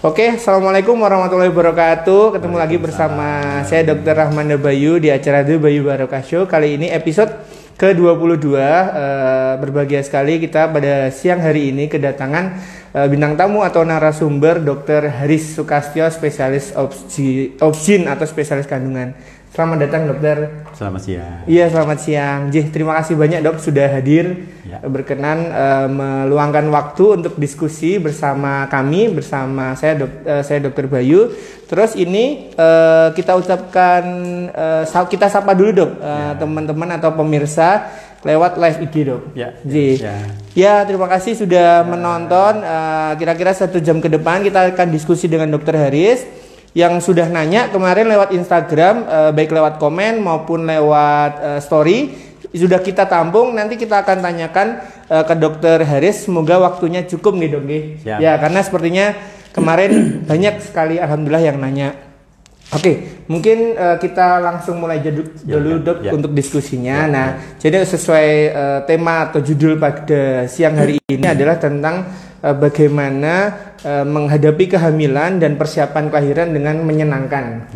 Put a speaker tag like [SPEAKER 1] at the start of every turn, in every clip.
[SPEAKER 1] Oke, Assalamualaikum warahmatullahi wabarakatuh. Ketemu lagi bersama saya Dr. Rahmanda Bayu di acara The Bayu Barokah Show. Kali ini episode ke-22. Berbahagia sekali kita pada siang hari ini kedatangan bintang tamu atau narasumber Dr. Haris Sukastyo, spesialis obgyn atau spesialis kandungan. Selamat datang dokter.
[SPEAKER 2] Selamat siang.
[SPEAKER 1] Iya, selamat siang. Terima kasih banyak dok sudah hadir, berkenan meluangkan waktu untuk diskusi bersama kami, bersama saya Dr. Bayu. Terus ini kita ucapkan, kita sapa dulu dok teman-teman atau pemirsa lewat live IG dok. Ya, terima kasih sudah menonton. Kira-kira 1 jam ke depan kita akan diskusi dengan Dr. Haris. Yang sudah nanya kemarin lewat Instagram, baik lewat komen maupun lewat story, sudah kita tampung. Nanti kita akan tanyakan ke Dr. Haris. Semoga waktunya cukup nih dok. Ya, karena sepertinya kemarin banyak sekali alhamdulillah yang nanya. Oke, mungkin kita langsung mulai dulu dok untuk diskusinya. Jadi sesuai tema atau judul pada siang hari ini adalah tentang bagaimana menghadapi kehamilan dan persiapan kelahiran dengan menyenangkan.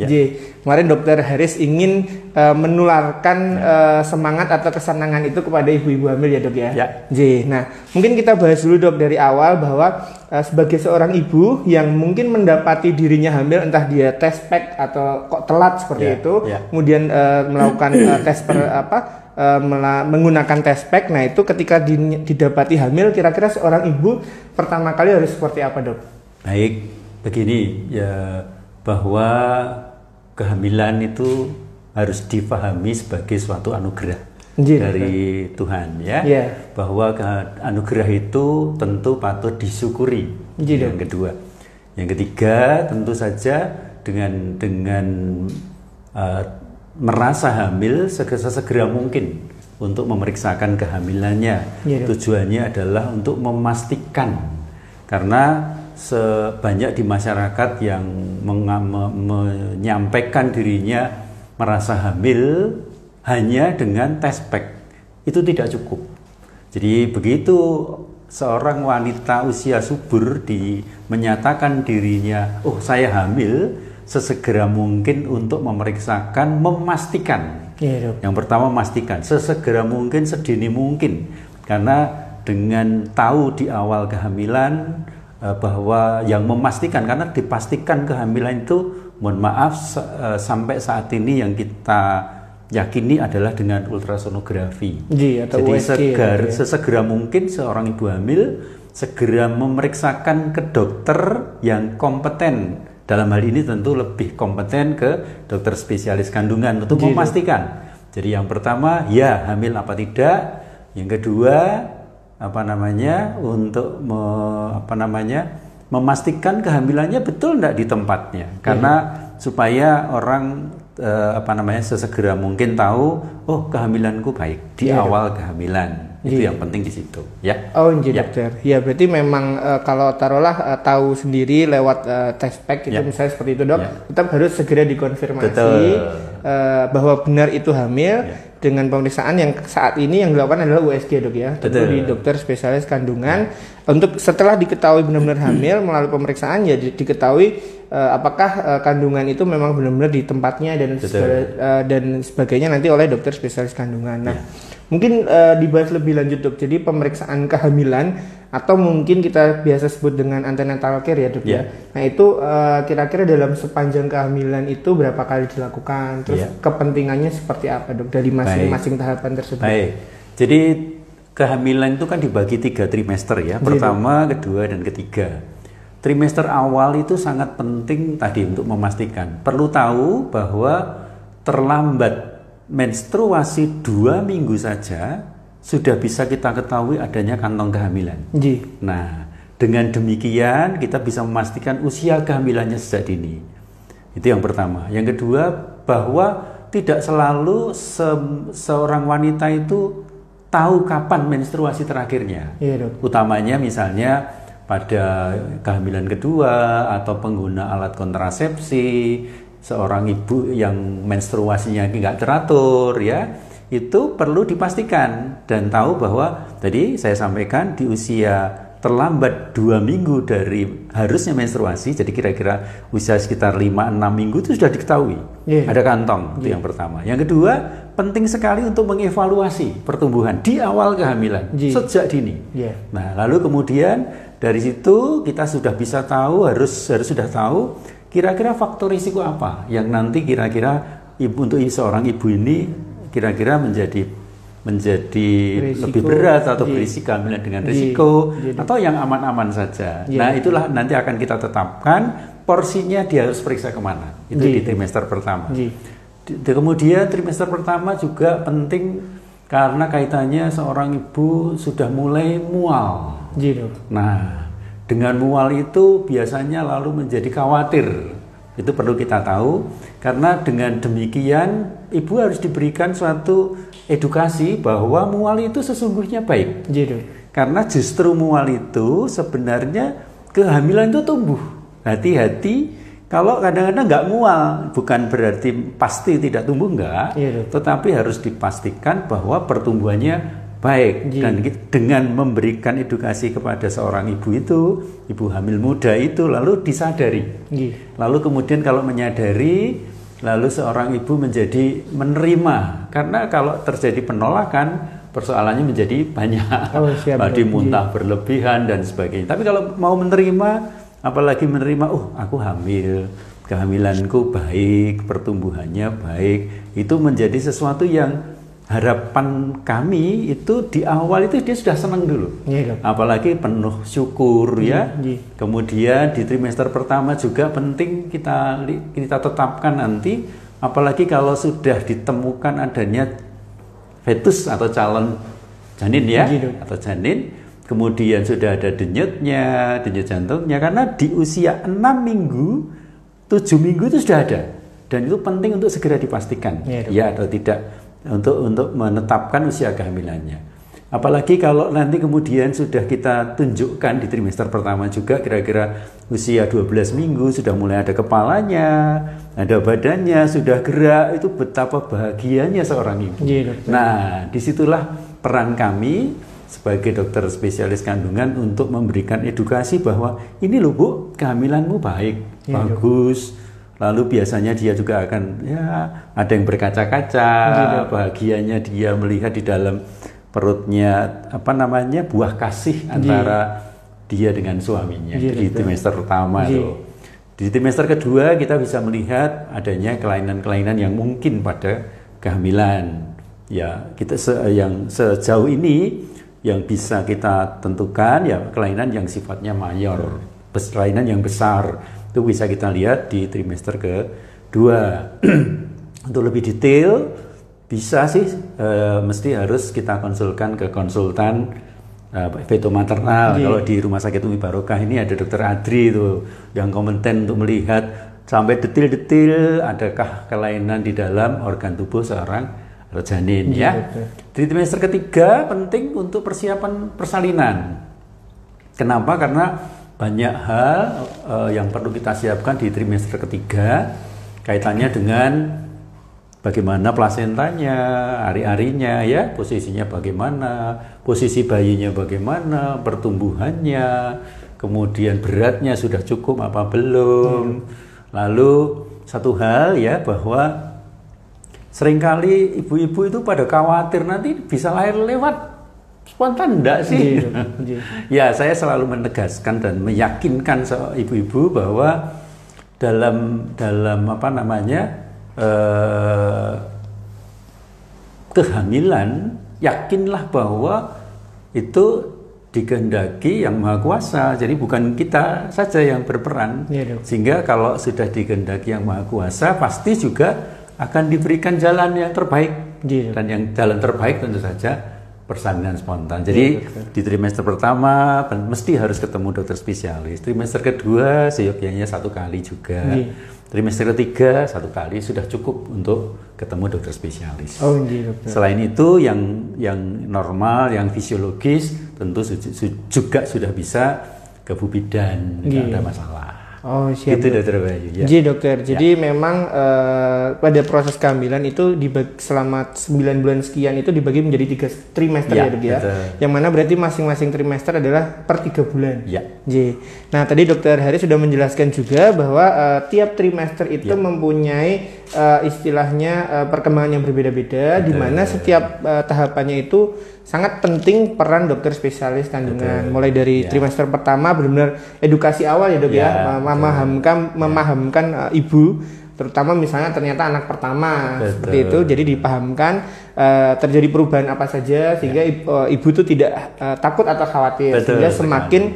[SPEAKER 1] Kemarin Dr. Haris ingin menularkan semangat atau kesenangan itu kepada ibu-ibu hamil ya dok ya. Nah, mungkin kita bahas dulu dok dari awal bahwa sebagai seorang ibu yang mungkin mendapati dirinya hamil, entah dia test pack atau kok telat seperti itu, kemudian melakukan menggunakan test pack. Nah itu ketika didapati hamil, kira-kira seorang ibu pertama kali harus seperti apa dok?
[SPEAKER 2] Baik, begini ya, bahwa kehamilan itu harus dipahami sebagai suatu anugerah dari Tuhan ya. Bahwa anugerah itu tentu patut disyukuri. Yang kedua, yang ketiga tentu saja dengan merasa hamil sesegera mungkin untuk memeriksakan kehamilannya. Tujuannya adalah untuk memastikan, karena sebanyak di masyarakat yang menyampaikan dirinya merasa hamil hanya dengan test pack itu tidak cukup. Jadi begitu seorang wanita usia subur menyatakan dirinya, oh saya hamil, sesegera mungkin untuk memeriksakan, memastikan. Yang pertama memastikan, sesegera mungkin, sedini mungkin. Karena dengan tahu di awal kehamilan bahwa yang memastikan, karena dipastikan kehamilan itu, mohon maaf, sampai saat ini yang kita yakini adalah dengan ultrasonografi. Jadi sesegera mungkin seorang ibu hamil segera memeriksakan ke dokter yang kompeten. Dalam hal ini tentu lebih kompeten ke dokter spesialis kandungan untuk memastikan. Jadi yang pertama ya hamil apa tidak. Yang kedua untuk memastikan kehamilannya betul tidak di tempatnya. Karena supaya orang sesegera mungkin tahu, oh kehamilanku baik di awal kehamilan. Itu yang penting di situ ya.
[SPEAKER 1] Dokter. Ya berarti memang kalau taruhlah tahu sendiri lewat test pack itu misalnya seperti itu dok, tetap harus segera dikonfirmasi bahwa benar itu hamil dengan pemeriksaan yang saat ini yang dilakukan adalah USG dok ya. Tentu di dokter spesialis kandungan. Untuk setelah diketahui benar-benar hamil melalui pemeriksaan ya diketahui apakah kandungan itu memang benar-benar di tempatnya dan sebagainya nanti oleh dokter spesialis kandungan. Nah, mungkin dibahas lebih lanjut dok. Jadi pemeriksaan kehamilan atau mungkin kita biasa sebut dengan antenatal care ya dok ya. Nah itu kira-kira dalam sepanjang kehamilan itu berapa kali dilakukan? Terus kepentingannya seperti apa dok dari masing-masing tahapan tersebut?
[SPEAKER 2] Baik. Jadi kehamilan itu kan dibagi 3 trimester ya. Pertama, kedua, dan ketiga. Trimester awal itu sangat penting tadi untuk memastikan. Perlu tahu bahwa terlambat menstruasi 2 minggu saja sudah bisa kita ketahui adanya kantong kehamilan. Nah, dengan demikian kita bisa memastikan usia kehamilannya sejak dini. Itu yang pertama. Yang kedua, bahwa tidak selalu seorang wanita itu tahu kapan menstruasi terakhirnya. Utamanya misalnya pada kehamilan kedua atau pengguna alat kontrasepsi, seorang ibu yang menstruasinya nggak teratur ya, itu perlu dipastikan dan tahu bahwa tadi saya sampaikan di usia terlambat 2 minggu dari harusnya menstruasi, jadi kira-kira usia sekitar 5-6 minggu itu sudah diketahui ada kantong, itu yang pertama. Yang kedua, penting sekali untuk mengevaluasi pertumbuhan di awal kehamilan sejak dini. Nah, lalu kemudian dari situ kita sudah bisa tahu, harus sudah tahu kira-kira faktor risiko apa yang nanti kira-kira untuk seorang ibu ini kira-kira menjadi risiko, lebih berat atau berisiko kehamilan dengan risiko atau yang aman-aman saja. Nah, itulah nanti akan kita tetapkan porsinya, dia harus periksa kemana. Itu di trimester pertama. Kemudian trimester pertama juga penting karena kaitannya seorang ibu sudah mulai mual. Nah, dengan mual itu biasanya lalu menjadi khawatir. Itu perlu kita tahu, karena dengan demikian ibu harus diberikan suatu edukasi bahwa mual itu sesungguhnya baik. Karena justru mual itu sebenarnya kehamilan itu tumbuh. Hati-hati kalau kadang-kadang nggak mual, bukan berarti pasti tidak tumbuh, enggak, tetapi harus dipastikan bahwa pertumbuhannya baik. Dan dengan memberikan edukasi kepada seorang ibu itu, ibu hamil muda itu, lalu disadari. Lalu kemudian kalau menyadari, lalu seorang ibu menjadi menerima. Karena kalau terjadi penolakan, persoalannya menjadi banyak. Tadi muntah berlebihan dan sebagainya. Tapi kalau mau menerima, apalagi menerima, aku hamil, kehamilanku baik, pertumbuhannya baik, itu menjadi sesuatu yang harapan kami itu di awal itu dia sudah senang dulu, apalagi penuh syukur ya. Kemudian di trimester pertama juga penting kita tetapkan nanti, apalagi kalau sudah ditemukan adanya fetus atau calon janin ya, atau janin, kemudian sudah ada denyutnya, denyut jantungnya, karena di usia 6 minggu, 7 minggu itu sudah ada, dan itu penting untuk segera dipastikan ya atau tidak, untuk menetapkan usia kehamilannya. Apalagi kalau nanti kemudian sudah kita tunjukkan di trimester pertama juga kira-kira usia 12 minggu sudah mulai ada kepalanya, ada badannya, sudah gerak, itu betapa bahagianya seorang ibu. Nah, disitulah peran kami sebagai dokter spesialis kandungan untuk memberikan edukasi bahwa ini loh Bu, kehamilanmu baik, bagus. Lalu biasanya dia juga akan ada yang berkaca-kaca, bahagianya dia melihat di dalam perutnya buah kasih antara dia dengan suaminya. Di trimester pertama tuh. Di trimester kedua kita bisa melihat adanya kelainan-kelainan yang mungkin pada kehamilan. Ya, kita yang sejauh ini yang bisa kita tentukan ya kelainan yang sifatnya mayor, kelainan yang besar. Itu bisa kita lihat di trimester kedua. Untuk lebih detail bisa sih mesti harus kita konsulkan ke konsultan feto maternal. Kalau di Rumah Sakit Umi Barokah ini ada Dokter Adri itu yang kompeten untuk melihat sampai detail-detail adakah kelainan di dalam organ tubuh seorang janin ya. Di trimester ketiga penting untuk persiapan persalinan. Kenapa? Karena banyak hal yang perlu kita siapkan di trimester ketiga kaitannya dengan bagaimana plasentanya, ari-arinya ya, posisinya bagaimana, posisi bayinya bagaimana, pertumbuhannya, kemudian beratnya sudah cukup apa belum. Lalu satu hal ya, bahwa seringkali ibu-ibu itu pada khawatir nanti bisa lahir lewat spontan enggak sih? Ya, saya selalu menegaskan dan meyakinkan ibu-ibu bahwa dalam kehamilan, yakinlah bahwa itu dikehendaki Yang Maha Kuasa. Jadi bukan kita saja yang berperan. Sehingga kalau sudah dikehendaki Yang Maha Kuasa, pasti juga akan diberikan jalan yang terbaik. Dan yang jalan terbaik tentu saja persalinan spontan. Jadi di trimester pertama mesti harus ketemu dokter spesialis. Trimester kedua seyogyanya 1 kali juga. Trimester ketiga 1 kali sudah cukup untuk ketemu dokter spesialis. Selain itu yang normal, yang fisiologis tentu juga sudah bisa ke Bu Bidan, tidak ada masalah.
[SPEAKER 1] Oh, siap.
[SPEAKER 2] Itu Dokter Bayu. Ya.
[SPEAKER 1] Jadi dokter, jadi memang pada proses kehamilan itu selama 9 bulan sekian itu dibagi menjadi 3 trimester ya dok ya. Yang mana berarti masing-masing trimester adalah per 3 bulan.
[SPEAKER 2] Ya.
[SPEAKER 1] Jadi, nah tadi dokter Hari sudah menjelaskan juga bahwa tiap trimester itu mempunyai istilahnya perkembangan yang berbeda-beda, di mana setiap tahapannya itu sangat penting peran dokter spesialis kandungan. Mulai dari trimester pertama benar-benar edukasi awal ya dok ya, memahamkan ibu, terutama misalnya ternyata anak pertama seperti itu, jadi dipahamkan terjadi perubahan apa saja sehingga ibu itu tidak takut atau khawatir, sehingga semakin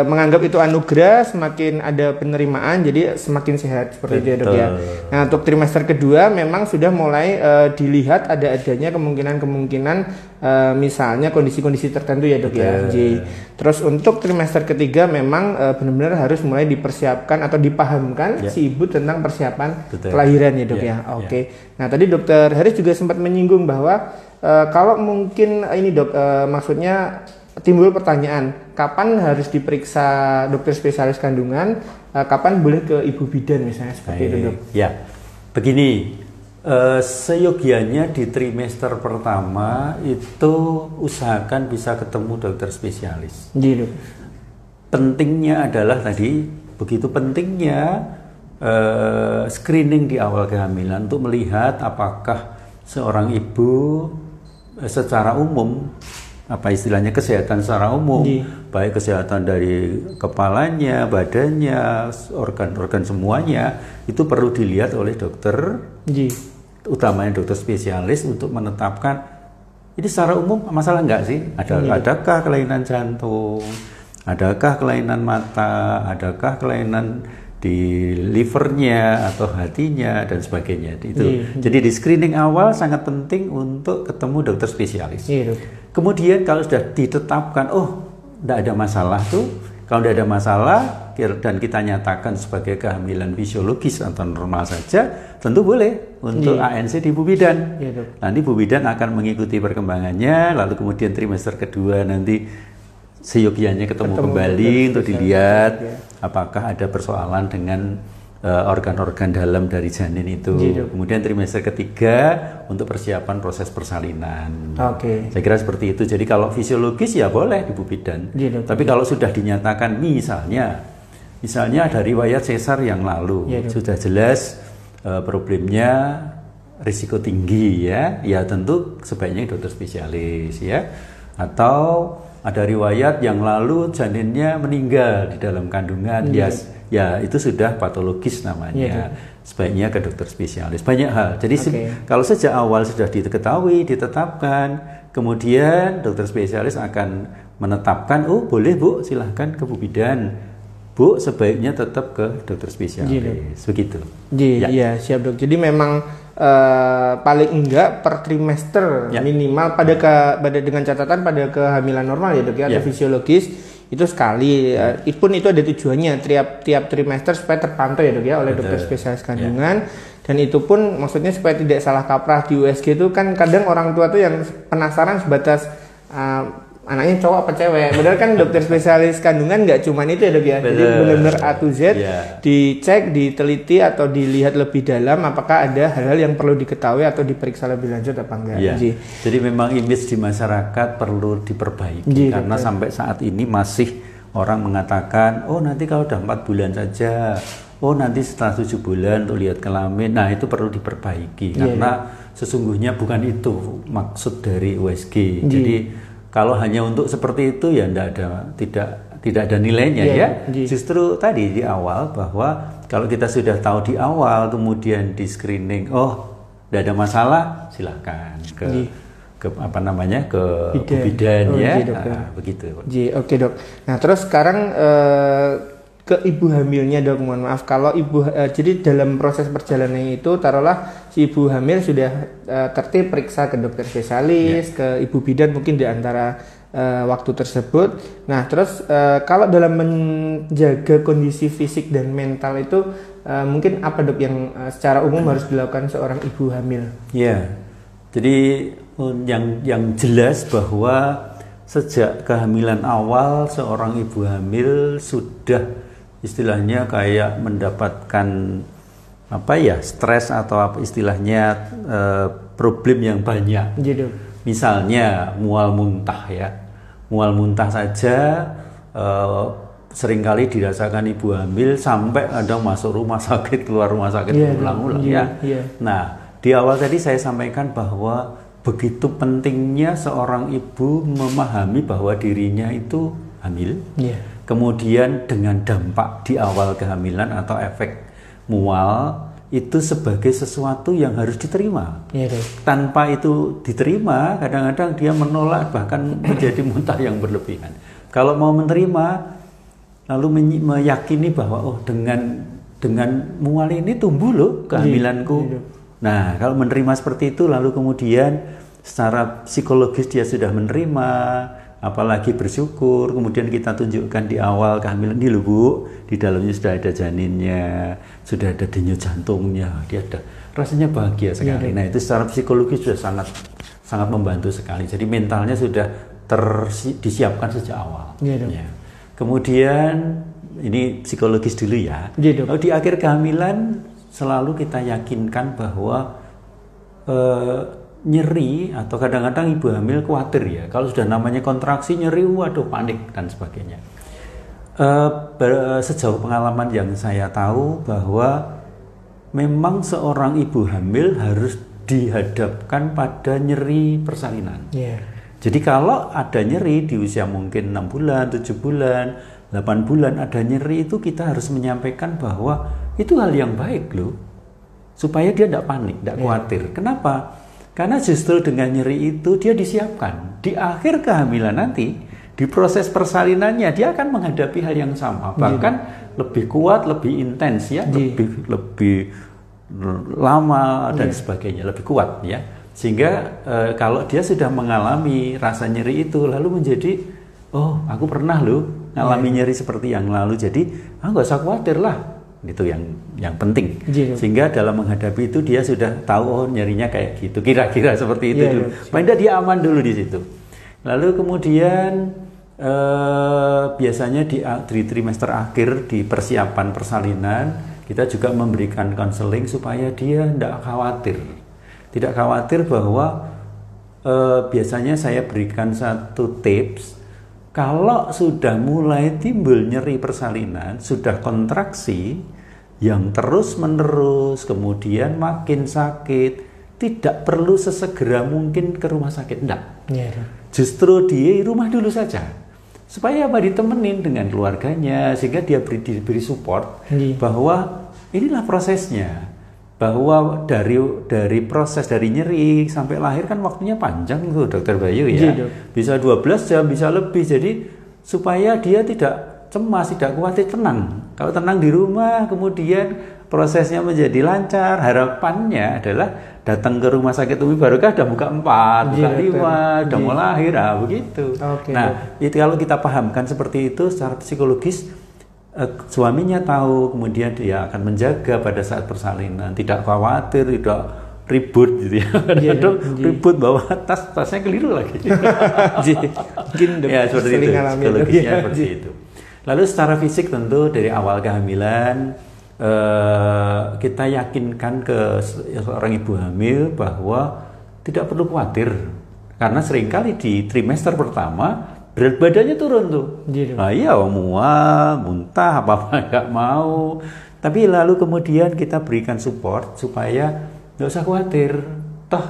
[SPEAKER 1] menganggap itu anugerah, semakin ada penerimaan, jadi semakin sehat seperti itu ya dok ya. Nah untuk trimester kedua memang sudah mulai dilihat adanya kemungkinan misalnya kondisi-kondisi tertentu ya dok ya. Terus untuk trimester ketiga memang benar-benar harus mulai dipersiapkan atau dipahamkan si ibu tentang persiapan kelahiran ya dok ya. Oke. Nah tadi dokter Haris juga sempat menyinggung bahwa kalau mungkin ini dok, maksudnya timbul pertanyaan, kapan harus diperiksa dokter spesialis kandungan, kapan boleh ke ibu bidan misalnya seperti itu dok?
[SPEAKER 2] Ya, begini, seyogianya di trimester pertama itu usahakan bisa ketemu dokter spesialis.
[SPEAKER 1] Gitu.
[SPEAKER 2] Pentingnya adalah tadi, begitu pentingnya screening di awal kehamilan untuk melihat apakah seorang ibu secara umum, apa istilahnya kesehatan secara umum, baik kesehatan dari kepalanya, badannya, organ-organ semuanya itu perlu dilihat oleh dokter, utamanya dokter spesialis untuk menetapkan ini secara umum masalah enggak sih? Adakah kelainan jantung, adakah kelainan mata, adakah kelainan di livernya atau hatinya dan sebagainya. Itu. Jadi di screening awal sangat penting untuk ketemu dokter spesialis. Kemudian kalau sudah ditetapkan, tidak ada masalah tuh, kalau tidak ada masalah dan kita nyatakan sebagai kehamilan fisiologis atau normal saja, tentu boleh untuk ANC di ibu bidan. Nanti ibu bidan akan mengikuti perkembangannya, lalu kemudian trimester kedua nanti seyogianya ketemu kembali untuk dilihat apakah ada persoalan dengan organ-organ dalam dari janin itu. Kemudian trimester ketiga untuk persiapan proses persalinan. Saya kira seperti itu. Jadi kalau fisiologis ya boleh di ibu bidan. Tapi kalau sudah dinyatakan misalnya ada riwayat sesar yang lalu, sudah jelas problemnya risiko tinggi ya tentu sebaiknya dokter spesialis ya. Atau ada riwayat yang lalu janinnya meninggal di dalam kandungan, ya itu sudah patologis namanya. Sebaiknya ke dokter spesialis. Banyak hal. Jadi kalau sejak awal sudah diketahui, ditetapkan, kemudian dokter spesialis akan menetapkan, boleh bu, silahkan ke bu bidan. Bu, sebaiknya tetap ke dokter spesialis. Begitu.
[SPEAKER 1] Iya, siap dok. Jadi memang paling enggak per trimester minimal pada dengan catatan pada kehamilan normal ya dok ya, atau fisiologis itu sekali. Pun itu ada tujuannya tiap trimester supaya terpantau ya dok ya oleh dokter spesialis kandungan. Dan itu pun maksudnya supaya tidak salah kaprah di USG itu kan kadang orang tua tuh yang penasaran sebatas anaknya cowok apa cewek. Benar kan dokter spesialis kandungan nggak cuma itu ya dok ya. Jadi benar-benar A to Z dicek, diteliti atau dilihat lebih dalam apakah ada hal-hal yang perlu diketahui atau diperiksa lebih lanjut apa enggak.
[SPEAKER 2] Jadi memang image di masyarakat perlu diperbaiki karena sampai saat ini masih orang mengatakan nanti kalau udah 4 bulan saja, nanti setelah 7 bulan untuk lihat kelamin. Nah itu perlu diperbaiki karena sesungguhnya bukan itu maksud dari USG. Jadi kalau hanya untuk seperti itu ya tidak ada nilainya ya. Justru tadi di awal bahwa kalau kita sudah tahu di awal kemudian di screening, tidak ada masalah, silakan ke bidan begitu.
[SPEAKER 1] Oke dok. Nah terus sekarang ke ibu hamilnya dok, mohon maaf kalau ibu jadi dalam proses perjalanan itu taruhlah si ibu hamil sudah tertib periksa ke dokter spesialis, ke ibu bidan mungkin di antara waktu tersebut. Nah terus kalau dalam menjaga kondisi fisik dan mental itu mungkin apa dok yang secara umum harus dilakukan seorang ibu hamil?
[SPEAKER 2] Jadi yang jelas bahwa sejak kehamilan awal seorang ibu hamil sudah istilahnya kayak mendapatkan apa ya, stres atau apa istilahnya, problem yang banyak.
[SPEAKER 1] Gitu.
[SPEAKER 2] Misalnya mual muntah ya, mual muntah saja seringkali dirasakan ibu hamil sampai kadang masuk rumah sakit, keluar rumah sakit berulang-ulang ya. Nah, di awal tadi saya sampaikan bahwa begitu pentingnya seorang ibu memahami bahwa dirinya itu hamil. Kemudian dengan dampak di awal kehamilan atau efek mual itu sebagai sesuatu yang harus diterima. Tanpa itu diterima, kadang-kadang dia menolak, bahkan menjadi muntah yang berlebihan. Kalau mau menerima, lalu meyakini bahwa oh dengan mual ini tumbuh loh kehamilanku. Nah, kalau menerima seperti itu, lalu kemudian secara psikologis dia sudah menerima, apalagi bersyukur, kemudian kita tunjukkan di awal kehamilan ini loh Bu, di dalamnya sudah ada janinnya, sudah ada denyut jantungnya, dia ada rasanya bahagia sekali. Nah, itu secara psikologis sudah sangat membantu sekali. Jadi mentalnya sudah disiapkan sejak awal. Ya. Kemudian ini psikologis dulu ya. Di akhir kehamilan selalu kita yakinkan bahwa nyeri, atau kadang-kadang ibu hamil khawatir ya, kalau sudah namanya kontraksi nyeri, waduh panik dan sebagainya. Sejauh pengalaman yang saya tahu bahwa memang seorang ibu hamil harus dihadapkan pada nyeri persalinan. Jadi kalau ada nyeri di usia mungkin 6 bulan, 7 bulan, 8 bulan ada nyeri, itu kita harus menyampaikan bahwa itu hal yang baik loh, supaya dia tidak panik, tidak khawatir. Kenapa? Karena justru dengan nyeri itu dia disiapkan. Di akhir kehamilan nanti, di proses persalinannya dia akan menghadapi hal yang sama, bahkan lebih kuat, lebih intens ya, lebih lama dan sebagainya, lebih kuat ya. Sehingga kalau dia sudah mengalami rasa nyeri itu, lalu menjadi, oh aku pernah loh ngalami nyeri seperti yang lalu, jadi nggak usah khawatir lah. Itu yang penting. Sehingga dalam menghadapi itu dia sudah tahu, oh nyerinya kayak gitu, kira-kira seperti itu dulu. Paling tidak dia aman dulu di situ. Lalu kemudian biasanya di trimester akhir, di persiapan persalinan, kita juga memberikan konseling supaya dia tidak khawatir bahwa biasanya saya berikan satu tips. Kalau sudah mulai timbul nyeri persalinan, sudah kontraksi yang terus-menerus, kemudian makin sakit, tidak perlu sesegera mungkin ke rumah sakit, enggak. Justru di rumah dulu saja. Supaya apa? Ditemenin dengan keluarganya, sehingga dia diberi support bahwa inilah prosesnya. Bahwa dari proses dari nyeri sampai lahir kan waktunya panjang tuh Dokter Bayu ya. Bisa 12 jam, bisa lebih. Jadi supaya dia tidak cemas, tidak khawatir, tenang. Kalau tenang di rumah, kemudian prosesnya menjadi lancar. Harapannya adalah datang ke rumah sakit Umi Barokah udah buka 4, buka 5, udah mau lahir, begitu. Nah, itu kalau kita pahamkan seperti itu secara psikologis, suaminya tahu, kemudian dia akan menjaga pada saat persalinan, tidak khawatir, tidak ribut gitu ya. Ribut bawa tasnya keliru lagi. Mungkin ya seperti itu, psikologisnya seperti itu. Lalu secara fisik tentu dari awal kehamilan kita yakinkan ke seorang ibu hamil bahwa tidak perlu khawatir, karena seringkali di trimester pertama berat badannya turun tuh. Nah iya, mual, muntah, apa-apa nggak mau. Tapi lalu kemudian kita berikan support supaya nggak usah khawatir. Toh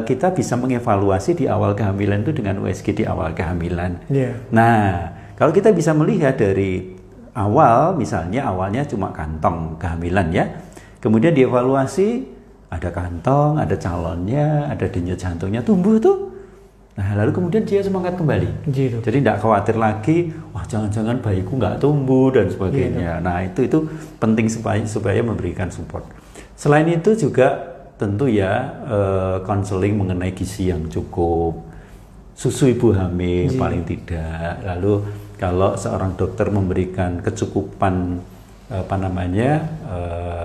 [SPEAKER 2] kita bisa mengevaluasi di awal kehamilan itu dengan USG di awal kehamilan. Nah, kalau kita bisa melihat dari awal, misalnya awalnya cuma kantong kehamilan ya. Kemudian dievaluasi, ada kantong, ada calonnya, ada denyut jantungnya tumbuh tuh. Nah, lalu kemudian dia semangat kembali. Jadi tidak khawatir lagi, wah jangan-jangan bayiku nggak tumbuh dan sebagainya. Nah, itu penting supaya memberikan support. Selain itu juga tentu ya konseling mengenai gizi yang cukup, susu ibu hamil paling tidak. Lalu kalau seorang dokter memberikan kecukupan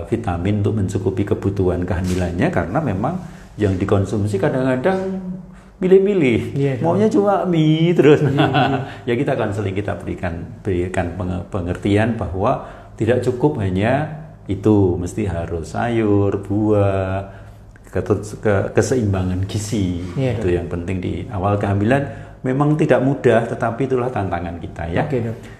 [SPEAKER 2] vitamin untuk mencukupi kebutuhan kehamilannya, karena memang yang dikonsumsi kadang-kadang milih-milih, maunya cuma mie terus. Ya kita konseling, kita berikan pengertian bahwa tidak cukup hanya itu, mesti harus sayur, buah, keseimbangan gizi. Itu yang penting di awal kehamilan. Memang tidak mudah, tetapi itulah tantangan kita ya.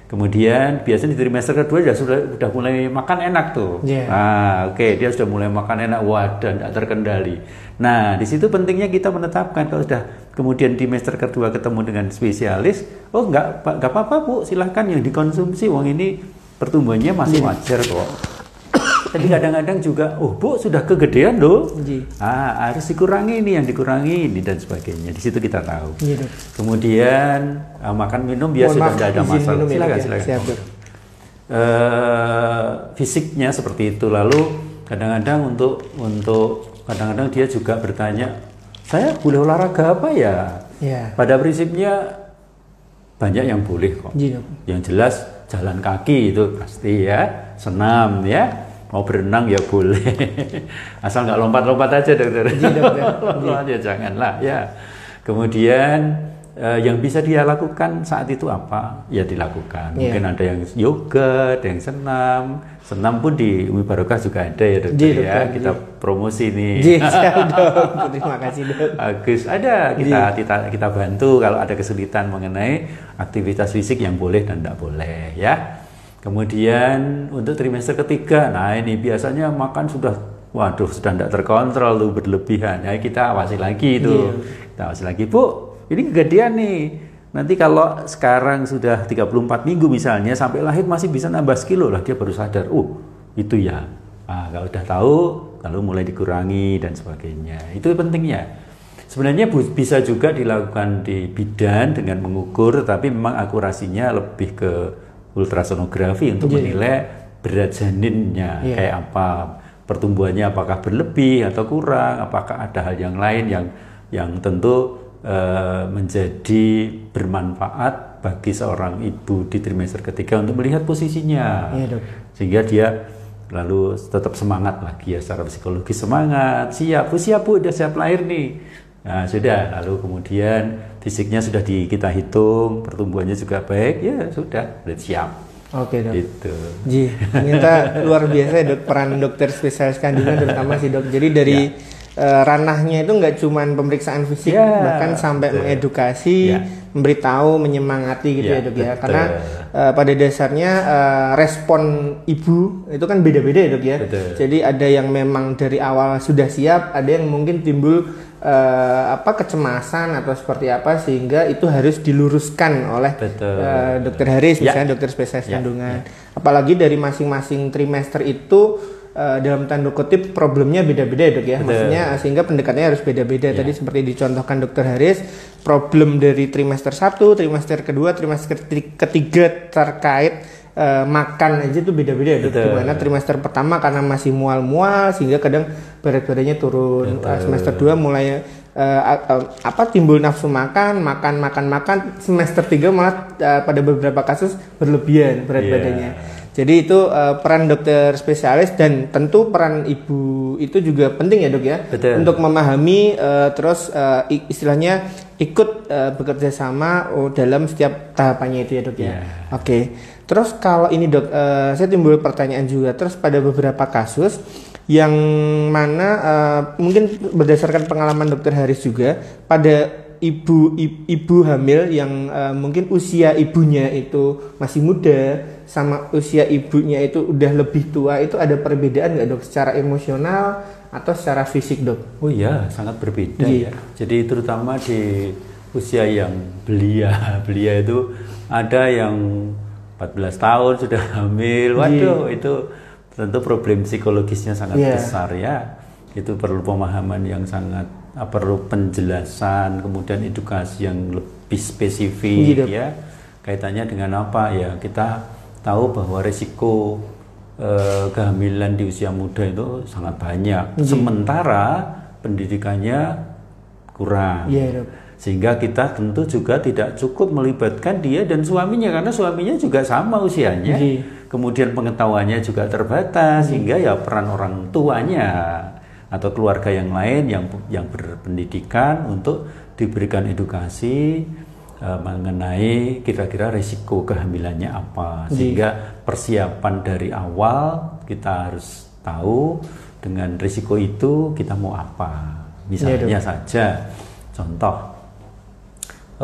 [SPEAKER 2] Kemudian biasanya di trimester kedua sudah mulai makan enak tuh. Dia sudah mulai makan enak, dan tidak terkendali. Nah, di situ pentingnya kita menetapkan kalau sudah kemudian di semester kedua ketemu dengan spesialis, nggak apa-apa Bu, silahkan yang dikonsumsi, ini pertumbuhannya masih wajar kok. Tapi kadang-kadang juga, Bu sudah kegedean loh, harus dikurangi ini, yang dikurangi ini dan sebagainya. Di situ kita tahu. Kemudian makan minum sudah tidak ada masalah. Silakan. Fisiknya seperti itu. Lalu kadang-kadang kadang-kadang dia juga bertanya, saya boleh olahraga apa ya? Pada prinsipnya banyak yang boleh kok. Yang jelas jalan kaki itu pasti ya, senam ya. Mau berenang ya boleh, asal nggak lompat-lompat aja dokter. Ya janganlah ya. Kemudian yang bisa dia lakukan saat itu apa? Ya dilakukan. Mungkin ada yang yoga, ada yang senam pun di Umi Barokah juga ada ya dokter ya. Kita promosi nih.
[SPEAKER 1] Terima kasih dok.
[SPEAKER 2] Bagus, ada kita bantu kalau ada kesulitan mengenai aktivitas fisik yang boleh dan tidak boleh ya. Kemudian untuk trimester ketiga, ini biasanya makan sudah tidak terkontrol tuh, berlebihan. Ya kita awasi lagi itu. Kita awasi lagi, Bu, ini kegedean nih. Nanti kalau sekarang sudah 34 minggu misalnya, sampai lahir masih bisa nambah sekilo lah, dia baru sadar, itu ya. Kalau udah tahu, lalu mulai dikurangi dan sebagainya. Itu pentingnya. Sebenarnya bisa juga dilakukan di bidan dengan mengukur, tapi memang akurasinya lebih ke ultrasonografi untuk menilai berat janinnya kayak apa, pertumbuhannya apakah berlebih atau kurang, apakah ada hal yang lain yang tentu menjadi bermanfaat bagi seorang ibu di trimester ketiga untuk melihat posisinya, sehingga dia lalu tetap semangat lagi ya, secara psikologis semangat, siap Bu, udah siap lahir nih. Nah sudah, lalu kemudian fisiknya sudah kita hitung, pertumbuhannya juga baik, ya sudah siap.
[SPEAKER 1] Oke dok.
[SPEAKER 2] Gitu.
[SPEAKER 1] Ternyata luar biasa ya dok, peran dokter spesialis kandungan terutama sih dok. Jadi dari ranahnya itu nggak cuma pemeriksaan fisik, bahkan sampai mengedukasi, memberitahu, menyemangati gitu ya dok ya. Karena pada dasarnya respon ibu itu kan beda-beda ya dok ya. Jadi ada yang memang dari awal sudah siap, ada yang mungkin timbul kecemasan atau seperti apa, sehingga itu harus diluruskan oleh dokter Haris misalnya dokter spesialis kandungan. Apalagi dari masing-masing trimester itu dalam tanda kutip problemnya beda-beda dok ya. Maksudnya sehingga pendekatannya harus beda-beda. Tadi seperti dicontohkan dokter Haris, problem dari trimester 1, trimester kedua, trimester ketiga terkait makan aja tuh beda-beda. Dimana trimester pertama karena masih mual-mual sehingga kadang berat badannya turun. Semester 2 mulai timbul nafsu makan. Semester 3 malah pada beberapa kasus berlebihan berat badannya. Jadi itu peran dokter spesialis, dan tentu peran ibu itu juga penting ya dok ya. Untuk memahami terus istilahnya ikut bekerja sama dalam setiap tahapannya itu ya dok ya. Oke. Terus kalau ini dok, saya timbul pertanyaan juga. Terus pada beberapa kasus yang mana mungkin berdasarkan pengalaman dokter Haris juga, pada ibu hamil yang mungkin usia ibunya itu masih muda sama usia ibunya itu udah lebih tua, itu ada perbedaan nggak dok secara emosional atau secara fisik dok?
[SPEAKER 2] Oh iya, sangat berbeda ya. Jadi terutama di usia yang belia itu ada yang 14 tahun sudah hamil. Waduh, itu tentu problem psikologisnya sangat besar ya. Itu perlu pemahaman yang sangat, perlu penjelasan, kemudian edukasi yang lebih spesifik ya. Kaitannya dengan apa ya? Kita tahu bahwa risiko kehamilan di usia muda itu sangat banyak. Sementara pendidikannya kurang. Sehingga kita tentu juga tidak cukup melibatkan dia dan suaminya, karena suaminya juga sama usianya. Kemudian pengetahuannya juga terbatas, sehingga ya peran orang tuanya atau keluarga yang lain yang berpendidikan untuk diberikan edukasi mengenai kira-kira risiko kehamilannya apa, sehingga persiapan dari awal kita harus tahu dengan risiko itu kita mau apa. Misalnya saja contoh,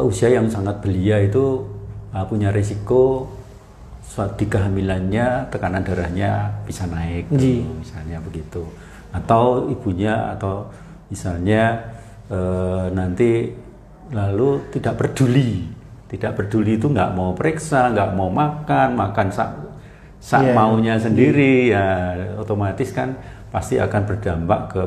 [SPEAKER 2] usia yang sangat belia itu punya risiko di kehamilannya tekanan darahnya bisa naik, misalnya begitu. Atau ibunya, atau misalnya nanti lalu tidak peduli itu nggak mau periksa, nggak mau makan maunya sendiri, ya otomatis kan pasti akan berdampak ke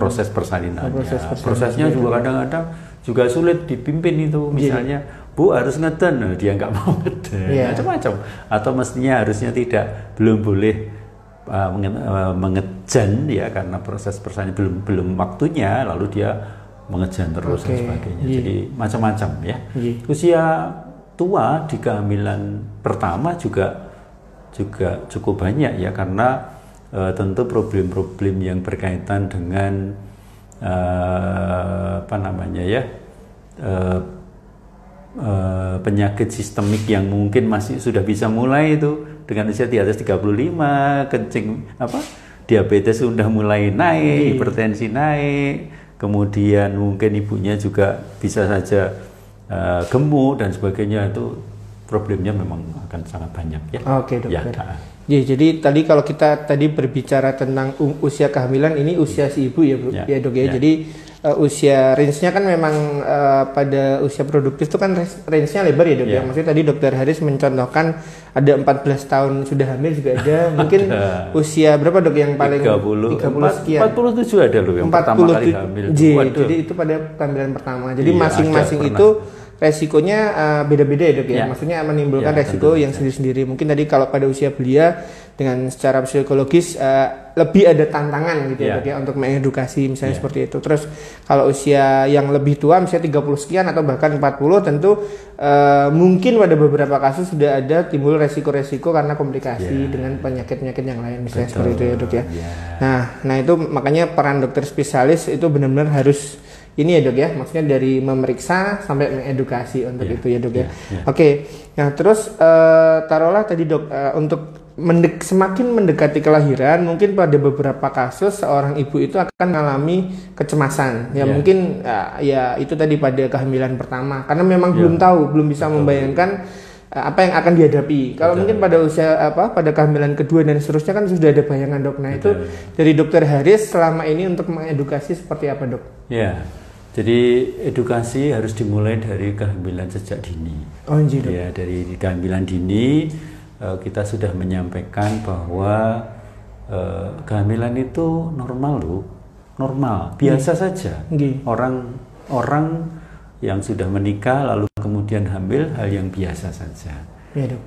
[SPEAKER 2] proses persalinannya. Prosesnya juga kadang-kadang juga sulit dipimpin itu, misalnya Bu harus ngeden, dia nggak mau ngeden, macam-macam. Atau mestinya harusnya belum boleh mengejan ya, karena proses persalinan belum waktunya, lalu dia mengejan terus dan sebagainya. Jadi macam-macam ya. Usia tua di kehamilan pertama juga cukup banyak ya, karena tentu problem-problem yang berkaitan dengan penyakit sistemik yang mungkin masih sudah bisa mulai itu dengan usia di atas 35, diabetes sudah mulai naik, hipertensi naik, kemudian mungkin ibunya juga bisa saja gemuk dan sebagainya, itu problemnya memang akan sangat banyak ya.
[SPEAKER 1] Oke, dokter. Ya, jadi tadi kalau kita berbicara tentang usia kehamilan, ini usia si ibu ya, ya dok ya. Jadi usia range-nya kan memang pada usia produktif itu kan range-nya lebar ya dok ya. Maksudnya tadi dokter Haris mencontohkan ada 14 tahun sudah hamil juga ada. Mungkin usia berapa dok yang paling 30 sekian?
[SPEAKER 2] 47 ada loh yang pertama kali hamil.
[SPEAKER 1] Jadi itu pada kehamilan pertama. Jadi masing-masing itu resikonya beda-beda ya dok ya, maksudnya menimbulkan resiko yang sendiri-sendiri. Mungkin tadi kalau pada usia belia dengan secara psikologis lebih ada tantangan gitu ya dok ya, untuk mengedukasi misalnya seperti itu. Terus kalau usia yang lebih tua misalnya 30 sekian atau bahkan 40, tentu mungkin pada beberapa kasus sudah ada timbul resiko-resiko karena komplikasi dengan penyakit-penyakit yang lain misalnya seperti itu ya dok ya. Nah itu makanya peran dokter spesialis itu benar-benar harus ini ya dok ya, maksudnya dari memeriksa sampai mengedukasi untuk itu ya dok ya. Oke, nah terus taruhlah tadi dok, untuk semakin mendekati kelahiran, mungkin pada beberapa kasus seorang ibu itu akan mengalami kecemasan. Ya mungkin ya itu tadi pada kehamilan pertama, karena memang belum tahu, belum bisa membayangkan apa yang akan dihadapi. Kalau mungkin pada usia pada kehamilan kedua dan seterusnya kan sudah ada bayangan dok. Nah itu dari dokter Haris selama ini untuk mengedukasi seperti apa dok?
[SPEAKER 2] Ya. Jadi edukasi harus dimulai dari kehamilan sejak dini. Ya, dari kehamilan dini kita sudah menyampaikan bahwa kehamilan itu normal loh, normal, biasa saja. Orang yang sudah menikah lalu kemudian hamil, hal yang biasa saja.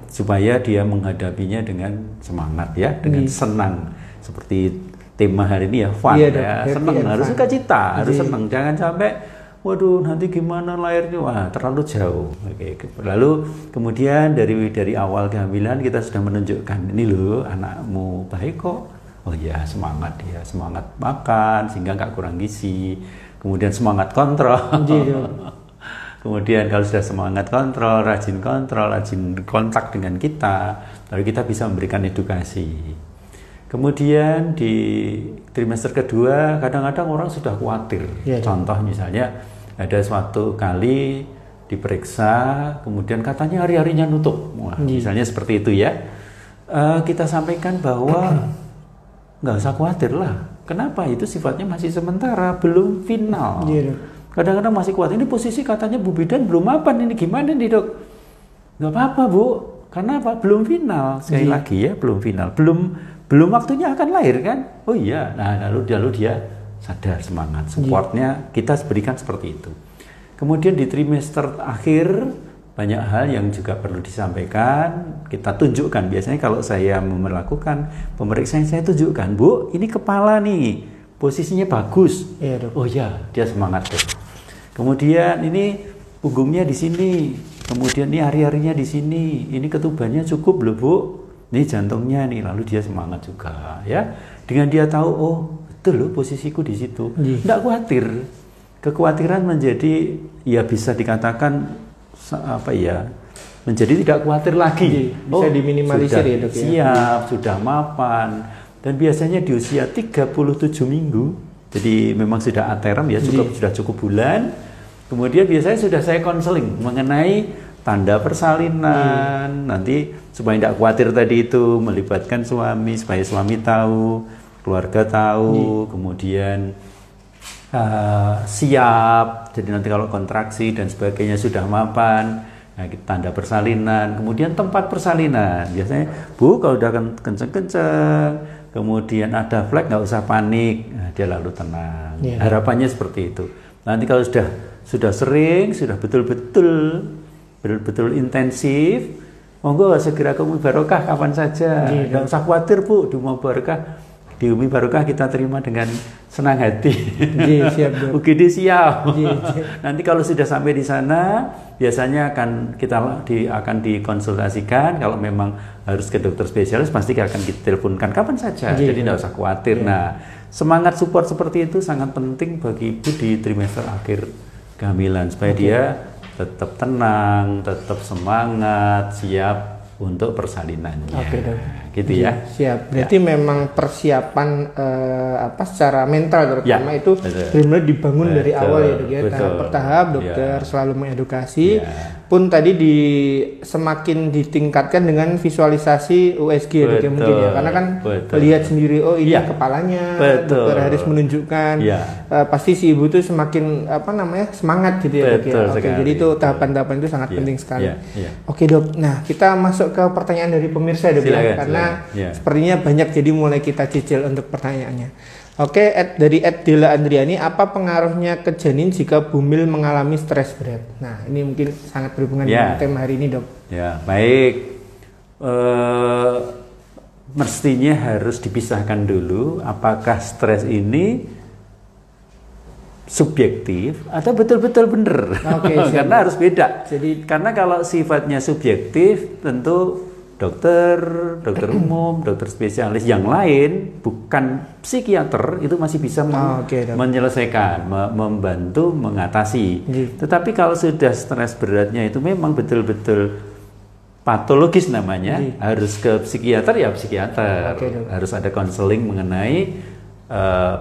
[SPEAKER 2] Supaya dia menghadapinya dengan semangat ya, dengan senang, seperti tema hari ini ya, fun senang, harus sukacita, harus senang, jangan sampai waduh nanti gimana lahirnya, wah terlalu jauh. Lalu kemudian dari awal kehamilan kita sudah menunjukkan, ini loh anakmu baik kok, oh ya semangat, dia semangat makan sehingga nggak kurang gizi, kemudian semangat kontrol. Kemudian kalau sudah semangat kontrol, rajin kontak dengan kita, lalu kita bisa memberikan edukasi. Kemudian di trimester kedua kadang-kadang orang sudah khawatir. Contoh misalnya ada suatu kali diperiksa, kemudian katanya hari-harinya nutup. Misalnya seperti itu ya. Kita sampaikan bahwa nggak usah khawatir lah. Kenapa? Itu sifatnya masih sementara, belum final. Kadang-kadang masih khawatir. Ini posisi katanya Bu Bidan belum mapan, ini gimana nih dok? Nggak apa-apa Bu, karena apa? Belum final. Sekali lagi ya, belum final. Belum waktunya akan lahir kan? Oh iya, nah lalu dia sadar, semangat, supportnya kita berikan seperti itu. Kemudian di trimester akhir banyak hal yang juga perlu disampaikan, kita tunjukkan. Biasanya kalau saya melakukan pemeriksaan, saya tunjukkan, Bu, ini kepala nih, posisinya bagus. Oh iya, dia semangat deh. Kemudian ini punggungnya di sini, kemudian ini hari-harinya di sini, ini ketubannya cukup loh Bu. ini jantungnya nih, lalu dia semangat juga ya. Dengan dia tahu, oh betul loh posisiku di situ, tidak khawatir. Kekhawatiran menjadi ya bisa dikatakan apa ya, menjadi tidak khawatir lagi.
[SPEAKER 1] Bisa diminimalisir ya dok ya.
[SPEAKER 2] Siap, sudah mapan. Dan biasanya di usia 37 minggu, jadi memang sudah ateram ya, sudah cukup bulan. Kemudian biasanya sudah saya konseling mengenai tanda persalinan. Nanti supaya tidak khawatir tadi itu, melibatkan suami, supaya suami tahu, keluarga tahu, kemudian siap. Jadi nanti kalau kontraksi dan sebagainya sudah mapan, nah, tanda persalinan. Kemudian tempat persalinan, biasanya Bu kalau udah kenceng-kenceng, kemudian ada flek nggak usah panik, nah, dia lalu tenang. Harapannya seperti itu. Nanti kalau sudah sering, sudah betul-betul intensif, monggo segera ke Umi Barokah kapan saja. Nggak usah khawatir Bu, di Umi Barokah. Di Umi Barokah kita terima dengan senang hati.
[SPEAKER 1] Siap,
[SPEAKER 2] UGD siap. Nanti kalau sudah sampai di sana, biasanya akan dikonsultasikan. Kalau memang harus ke dokter spesialis, pasti akan diteleponkan kapan saja. Jadi tidak usah khawatir. Nah, semangat support seperti itu sangat penting bagi ibu di trimester akhir kehamilan, supaya dia tetap tenang, tetap semangat, siap untuk persalinannya. Gitu ya.
[SPEAKER 1] Siap. Berarti memang persiapan secara mental terutama itu benar-benar dibangun dari awal ya dok ya. Tahap per tahap dokter selalu mengedukasi. Pun tadi semakin ditingkatkan dengan visualisasi USG ya dok ya mungkin ya. Karena kan lihat sendiri, oh ini kepalanya, dokter harus menunjukkan. Pasti si ibu tuh semakin semangat gitu ya dok ya. Jadi itu tahapan-tahapan itu sangat penting sekali. Oke dok. Nah kita masuk ke pertanyaan dari pemirsa dok ya. Karena sepertinya banyak, jadi mulai kita cicil untuk pertanyaannya. Oke, dari Dela Andriani, apa pengaruhnya ke janin jika bumil mengalami stres berat? Nah, ini mungkin sangat berhubungan dengan tema hari ini, dok.
[SPEAKER 2] Ya, baik. Mestinya harus dipisahkan dulu, apakah stres ini subjektif atau betul-betul benar. Karena harus beda. Jadi, karena kalau sifatnya subjektif, tentu dokter umum, dokter spesialis yang lain, bukan psikiater, itu masih bisa menyelesaikan, membantu, mengatasi. Tetapi kalau sudah stres beratnya itu memang betul-betul patologis namanya, harus ke psikiater ya psikiater, harus ada konseling mengenai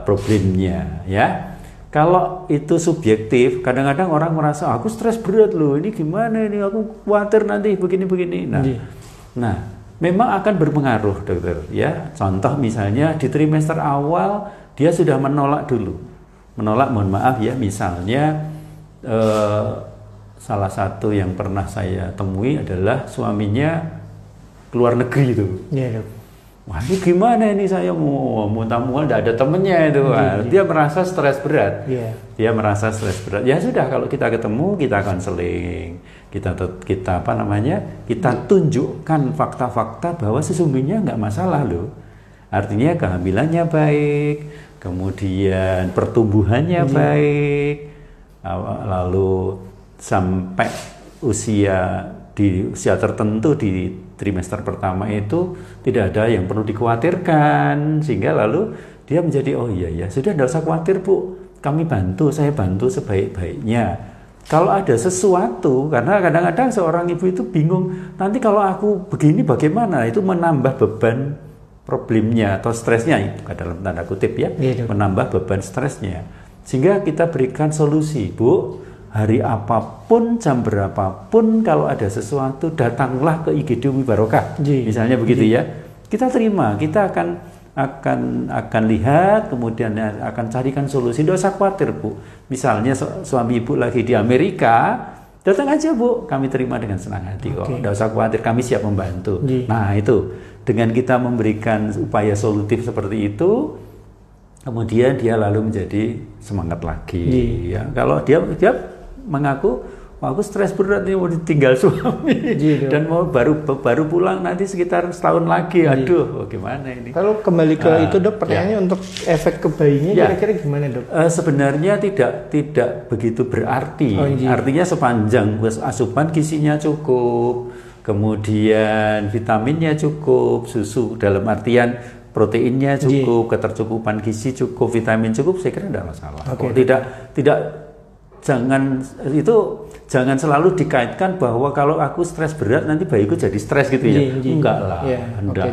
[SPEAKER 2] problemnya ya. Kalau itu subjektif, kadang-kadang orang merasa aku stres berat loh, ini gimana ini, aku khawatir nanti begini-begini. Nah, memang akan berpengaruh dokter ya. Contoh misalnya di trimester awal dia sudah menolak dulu. Mohon maaf ya, misalnya salah satu yang pernah saya temui adalah suaminya keluar negeri itu. Wah ini gimana ini, saya mau muntah-muntah tidak ada temennya itu. Dia merasa stres berat. Dia merasa stres berat. Ya sudah, kalau kita ketemu kita konseling. Kita tunjukkan fakta-fakta bahwa sesungguhnya nggak masalah loh. Artinya kehamilannya baik, kemudian pertumbuhannya baik, lalu sampai usia tertentu di trimester pertama itu tidak ada yang perlu dikhawatirkan, sehingga lalu dia menjadi oh iya sudah, tidak usah khawatir Bu, saya bantu sebaik-baiknya. Kalau ada sesuatu, karena kadang-kadang seorang ibu itu bingung, nanti kalau aku begini bagaimana, itu menambah beban problemnya atau stresnya, itu dalam tanda kutip ya, menambah beban stresnya. Sehingga kita berikan solusi, Bu, hari apapun, jam berapapun, kalau ada sesuatu, datanglah ke IGD Umi Barokah. Misalnya begitu ya, kita terima, kita akan lihat, kemudian akan carikan solusi. Tidak usah khawatir Bu. Misalnya suami ibu lagi di Amerika, datang aja Bu, kami terima dengan senang hati kok. Tidak usah khawatir, kami siap membantu. Nah itu, dengan kita memberikan upaya solutif seperti itu, kemudian dia lalu menjadi semangat lagi. Ya, kalau dia mengaku, wah, aku stres berat nih, mau ditinggal suami dan mau baru pulang nanti sekitar setahun lagi. Aduh, gimana ini?
[SPEAKER 1] Kalau kembali ke itu dok, pertanyaannya untuk efek ke bayinya kira-kira gimana dok?
[SPEAKER 2] Sebenarnya tidak begitu berarti. Artinya sepanjang asupan gizinya cukup, kemudian vitaminnya cukup, susu dalam artian proteinnya cukup, ketercukupan gizi cukup, vitamin cukup, saya kira tidak masalah. Tidak jangan selalu dikaitkan bahwa kalau aku stres berat nanti bayiku jadi stres gitu ya. Enggak lah. Enggak.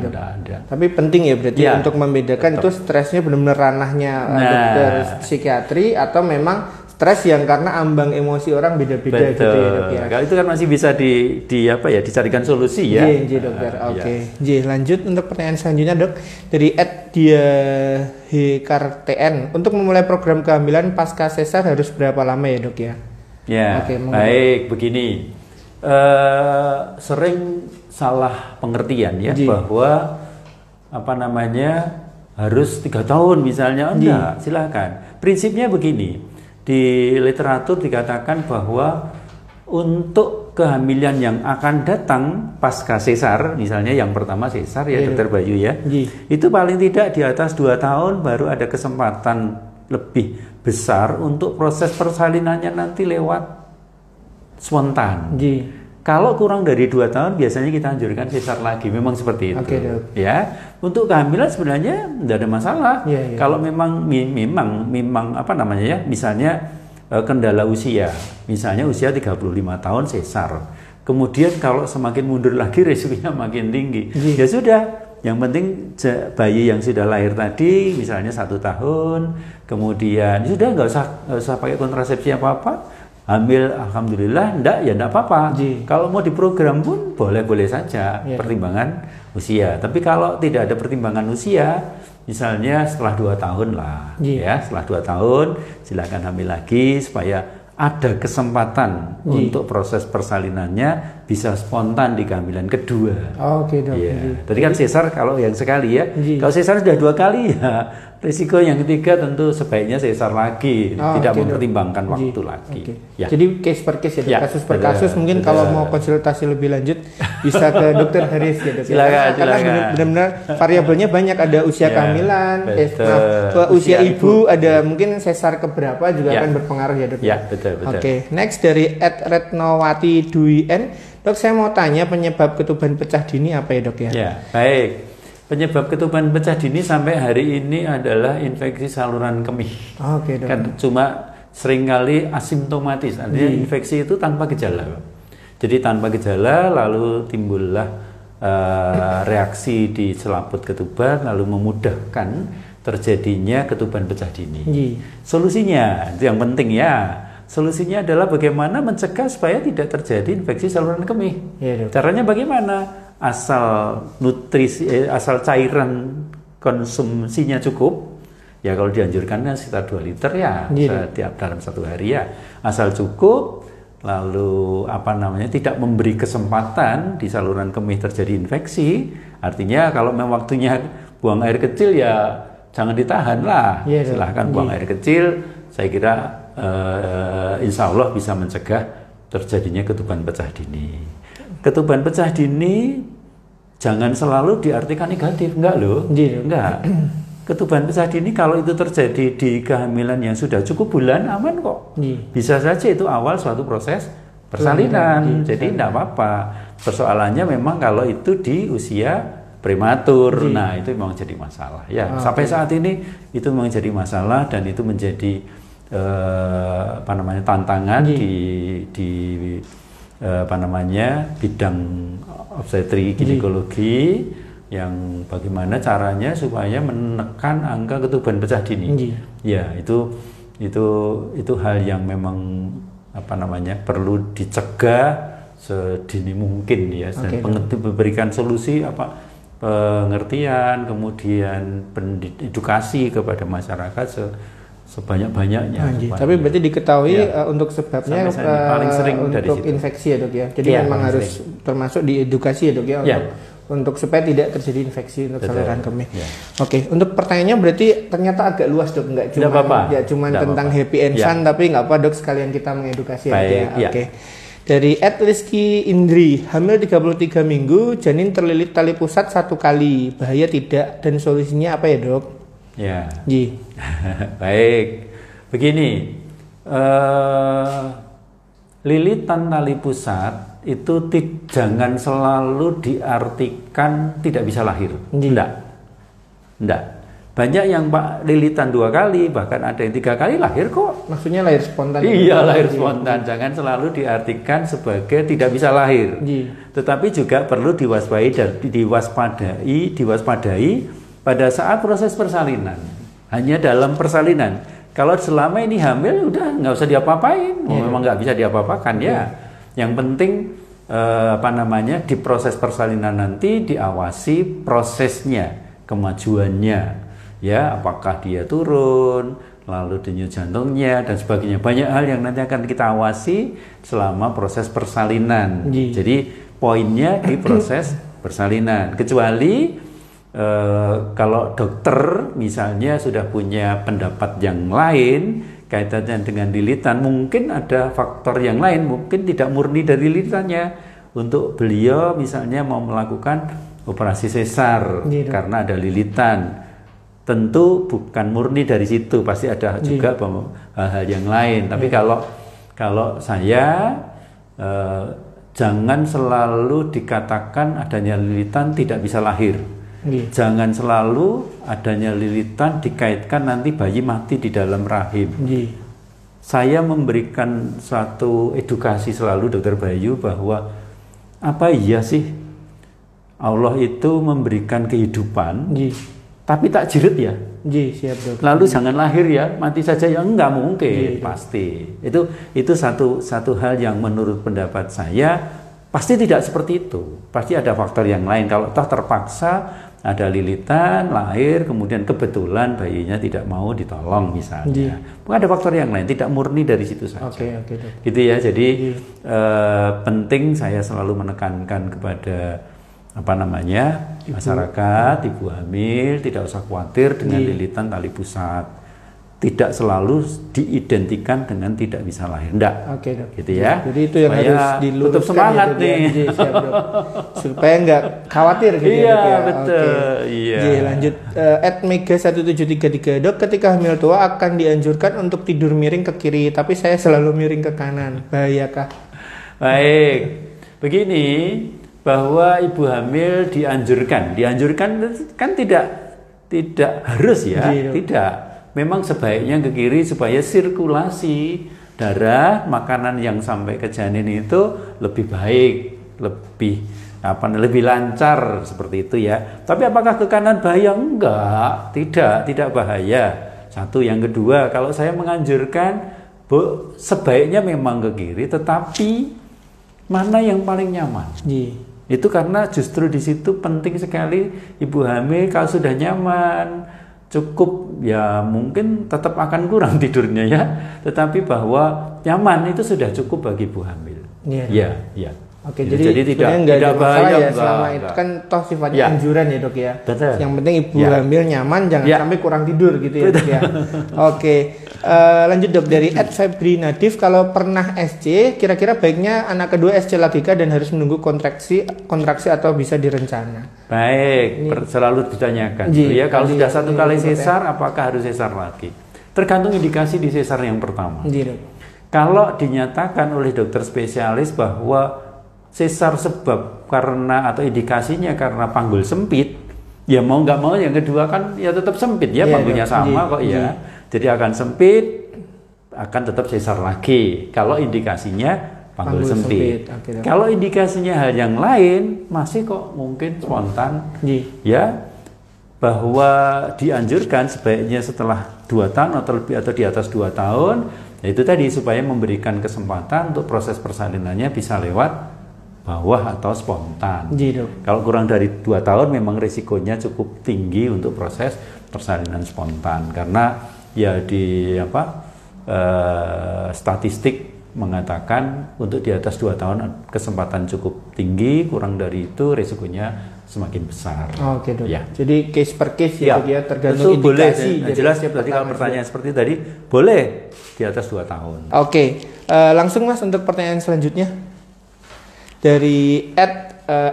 [SPEAKER 1] Tapi penting ya berarti untuk membedakan itu stresnya benar-benar ranahnya dokter psikiatri atau memang stres yang karena ambang emosi orang beda-beda gitu ya dok ya.
[SPEAKER 2] Kalau itu kan masih bisa dicarikan solusi ya.
[SPEAKER 1] Iya dokter. Oke. Lanjut untuk pertanyaan selanjutnya dok dari @diahekartn. Untuk memulai program kehamilan pasca sesar harus berapa lama ya dok ya?
[SPEAKER 2] Ya, baik begini. Sering salah pengertian ya bahwa harus 3 tahun misalnya. Enggak, silakan. Prinsipnya begini. Di literatur dikatakan bahwa untuk kehamilan yang akan datang pasca sesar, misalnya yang pertama sesar ya dokter Bayu ya, itu paling tidak di atas 2 tahun baru ada kesempatan lebih besar untuk proses persalinannya nanti lewat spontan. Kalau kurang dari 2 tahun biasanya kita anjurkan sesar lagi, memang seperti itu. Ya, untuk kehamilan sebenarnya tidak ada masalah. Kalau memang misalnya kendala usia, misalnya usia 35 tahun sesar. Kemudian kalau semakin mundur lagi resikonya makin tinggi. Ya sudah, yang penting bayi yang sudah lahir tadi misalnya 1 tahun, kemudian sudah nggak usah pakai kontrasepsi apa-apa. Hamil alhamdulillah, enggak apa-apa. Kalau mau diprogram pun boleh-boleh saja, pertimbangan usia. Tapi kalau tidak ada pertimbangan usia, misalnya setelah 2 tahun lah, ya setelah 2 tahun silakan hamil lagi supaya ada kesempatan untuk proses persalinannya bisa spontan di kehamilan kedua.
[SPEAKER 1] Dok.
[SPEAKER 2] Tadi kan sesar kalau yang sekali ya. Kalau sesar sudah 2 kali ya risiko yang ketiga tentu sebaiknya sesar lagi, tidak mempertimbangkan waktu lagi.
[SPEAKER 1] Jadi case per case ya, kasus per kasus. Mungkin kalau mau konsultasi lebih lanjut bisa ke dokter Haris ya dok. Karena benar-benar variabelnya banyak, ada usia kehamilan, usia ibu, ada mungkin sesar keberapa juga akan berpengaruh ya dok. Betul. Next dari @retnowati Duien, dok saya mau tanya penyebab ketuban pecah dini apa ya dok ya?
[SPEAKER 2] Baik. Penyebab ketuban pecah dini sampai hari ini adalah infeksi saluran kemih.
[SPEAKER 1] Dok.
[SPEAKER 2] Kan cuma seringkali asimptomatis, artinya infeksi itu tanpa gejala. Jadi tanpa gejala lalu timbullah reaksi di selaput ketuban lalu memudahkan terjadinya ketuban pecah dini. Solusinya itu yang penting ya. Solusinya adalah bagaimana mencegah supaya tidak terjadi infeksi saluran kemih. Caranya bagaimana? Asal asal cairan konsumsinya cukup, ya kalau dianjurkan kan sekitar 2 liter ya setiap dalam 1 hari ya, asal cukup, lalu tidak memberi kesempatan di saluran kemih terjadi infeksi. Artinya kalau memang waktunya buang air kecil ya jangan ditahan lah, silahkan buang air kecil. Saya kira insya Allah bisa mencegah terjadinya ketuban pecah dini. Ketuban pecah dini jangan selalu diartikan negatif, enggak loh, enggak. Ketuban pecah dini kalau itu terjadi di kehamilan yang sudah cukup bulan aman kok. Bisa saja itu awal suatu proses persalinan, jadi enggak apa-apa. Persoalannya memang kalau itu di usia prematur, nah itu memang jadi masalah. Ya, sampai saat ini itu memang jadi masalah dan itu menjadi tantangan di bidang obstetri ginekologi, yang bagaimana caranya supaya menekan angka ketuban pecah dini. Ya, itu hal yang memang perlu dicegah sedini mungkin ya, dan memberikan solusi pengertian, kemudian edukasi kepada masyarakat sebanyak-banyaknya.
[SPEAKER 1] Tapi berarti diketahui untuk sebabnya
[SPEAKER 2] paling sering
[SPEAKER 1] untuk infeksi ya dok ya. Jadi memang harus termasuk di edukasi ya dok ya, untuk supaya tidak terjadi infeksi untuk saluran kemih. Untuk pertanyaannya berarti ternyata agak luas dok, nggak cuma tentang happy and fun, tapi nggak apa dok, sekalian kita mengedukasi ya. Dari @Rizky Indri, hamil 33 minggu, janin terlilit tali pusat 1 kali, bahaya tidak dan solusinya apa ya dok?
[SPEAKER 2] Baik, begini, lilitan tali pusat itu jangan selalu diartikan tidak bisa lahir. Enggak. Banyak yang lilitan 2 kali, bahkan ada yang 3 kali lahir kok.
[SPEAKER 1] Maksudnya lahir spontan?
[SPEAKER 2] Iya, lahir spontan. Jangan selalu diartikan sebagai tidak bisa lahir. Tetapi juga perlu diwaspadai pada saat proses persalinan. Hanya dalam persalinan. Kalau selama ini hamil, udah nggak usah diapa-apain. Memang nggak bisa diapa-apakan ya. Yang penting di proses persalinan nanti diawasi prosesnya, kemajuannya. Ya, apakah dia turun, lalu denyut jantungnya dan sebagainya. Banyak hal yang nanti akan kita awasi selama proses persalinan. Jadi poinnya di proses persalinan. Kecuali kalau dokter misalnya sudah punya pendapat yang lain kaitannya dengan lilitan, mungkin ada faktor yang lain, mungkin tidak murni dari lilitannya. Untuk beliau misalnya mau melakukan operasi sesar karena ada lilitan. Tentu bukan murni dari situ, pasti ada juga hal-hal yang lain. Tapi kalau saya jangan selalu dikatakan adanya lilitan tidak bisa lahir. Jangan selalu adanya lilitan dikaitkan nanti bayi mati di dalam rahim. Saya memberikan suatu edukasi selalu Dokter Bayu bahwa apa iya sih Allah itu memberikan kehidupan. Tapi tak jerit ya.
[SPEAKER 1] Siap, Dok.
[SPEAKER 2] Lalu jangan lahir ya, mati saja ya, enggak mungkin, pasti. Itu satu hal yang menurut pendapat saya pasti tidak seperti itu. Pasti ada faktor yang lain. Kalau toh terpaksa ada lilitan, lahir, kemudian kebetulan bayinya tidak mau ditolong misalnya. Mungkin ada faktor yang lain, tidak murni dari situ saja.
[SPEAKER 1] Dok.
[SPEAKER 2] Gitu ya. Jadi penting saya selalu menekankan kepada masyarakat, ibu hamil tidak usah khawatir dengan lilitan tali pusat. Tidak selalu diidentikan dengan tidak bisa lahir. Enggak.
[SPEAKER 1] Dok.
[SPEAKER 2] Gitu ya.
[SPEAKER 1] Jadi itu yang harus diluruskan.
[SPEAKER 2] Tetap semangat
[SPEAKER 1] ya,
[SPEAKER 2] nih.
[SPEAKER 1] Siap, Dok. Supaya enggak khawatir gitu
[SPEAKER 2] ya, Dok ya.
[SPEAKER 1] Betul.
[SPEAKER 2] Iya.
[SPEAKER 1] Lanjut @mega1733 Dok, ketika hamil tua akan dianjurkan untuk tidur miring ke kiri, tapi saya selalu miring ke kanan. Bahayakah?
[SPEAKER 2] Baik. Begini, bahwa ibu hamil dianjurkan kan tidak harus ya, tidak. Memang sebaiknya ke kiri supaya sirkulasi darah makanan yang sampai ke janin itu lebih baik, lebih lancar seperti itu ya. Tapi apakah ke kanan bahaya? Enggak, tidak bahaya. Satu, yang kedua, kalau saya menganjurkan sebaiknya memang ke kiri, tetapi mana yang paling nyaman? Itu karena justru di situ penting sekali ibu hamil kalau sudah nyaman, cukup ya mungkin tetap akan kurang tidurnya ya, tetapi bahwa nyaman itu sudah cukup bagi ibu hamil. Ya.
[SPEAKER 1] Jadi tidak bahaya ya, selama itu kan toh sifatnya anjuran ya, Dok ya.
[SPEAKER 2] Betul.
[SPEAKER 1] Yang penting ibu hamil nyaman, jangan sampai kurang tidur gitu ya, Dok ya. Lanjut, Dok, dari @Febri Nadif, kalau pernah SC, kira-kira baiknya anak kedua SC lagi kah dan harus menunggu kontraksi atau bisa direncana?
[SPEAKER 2] Baik, selalu ditanyakan. Ya, kalau sudah satu kali sesar, apakah harus sesar lagi? Tergantung indikasi di sesar yang pertama. Kalau dinyatakan oleh dokter spesialis bahwa sesar sebab karena atau indikasinya karena panggul sempit, ya mau nggak mau yang kedua kan ya tetap sempit ya, panggulnya sama kok ya. Jadi akan sempit, akan tetap sesar lagi. Kalau indikasinya panggul sempit. Kalau indikasinya hal yang lain, masih kok mungkin spontan. Ya, bahwa dianjurkan sebaiknya setelah 2 tahun atau lebih atau di atas 2 tahun, yaitu tadi supaya memberikan kesempatan untuk proses persalinannya bisa lewat bawah atau spontan. Kalau kurang dari 2 tahun memang risikonya cukup tinggi untuk proses persalinan spontan karena ya statistik mengatakan untuk di atas 2 tahun kesempatan cukup tinggi, kurang dari itu risikonya semakin besar.
[SPEAKER 1] Dok. Ya. Jadi case per case ya, tergantung indikasi.
[SPEAKER 2] Boleh. Jelas ya, berarti kalau pertanyaan seperti tadi boleh di atas 2 tahun.
[SPEAKER 1] Langsung Mas untuk pertanyaan selanjutnya. Dari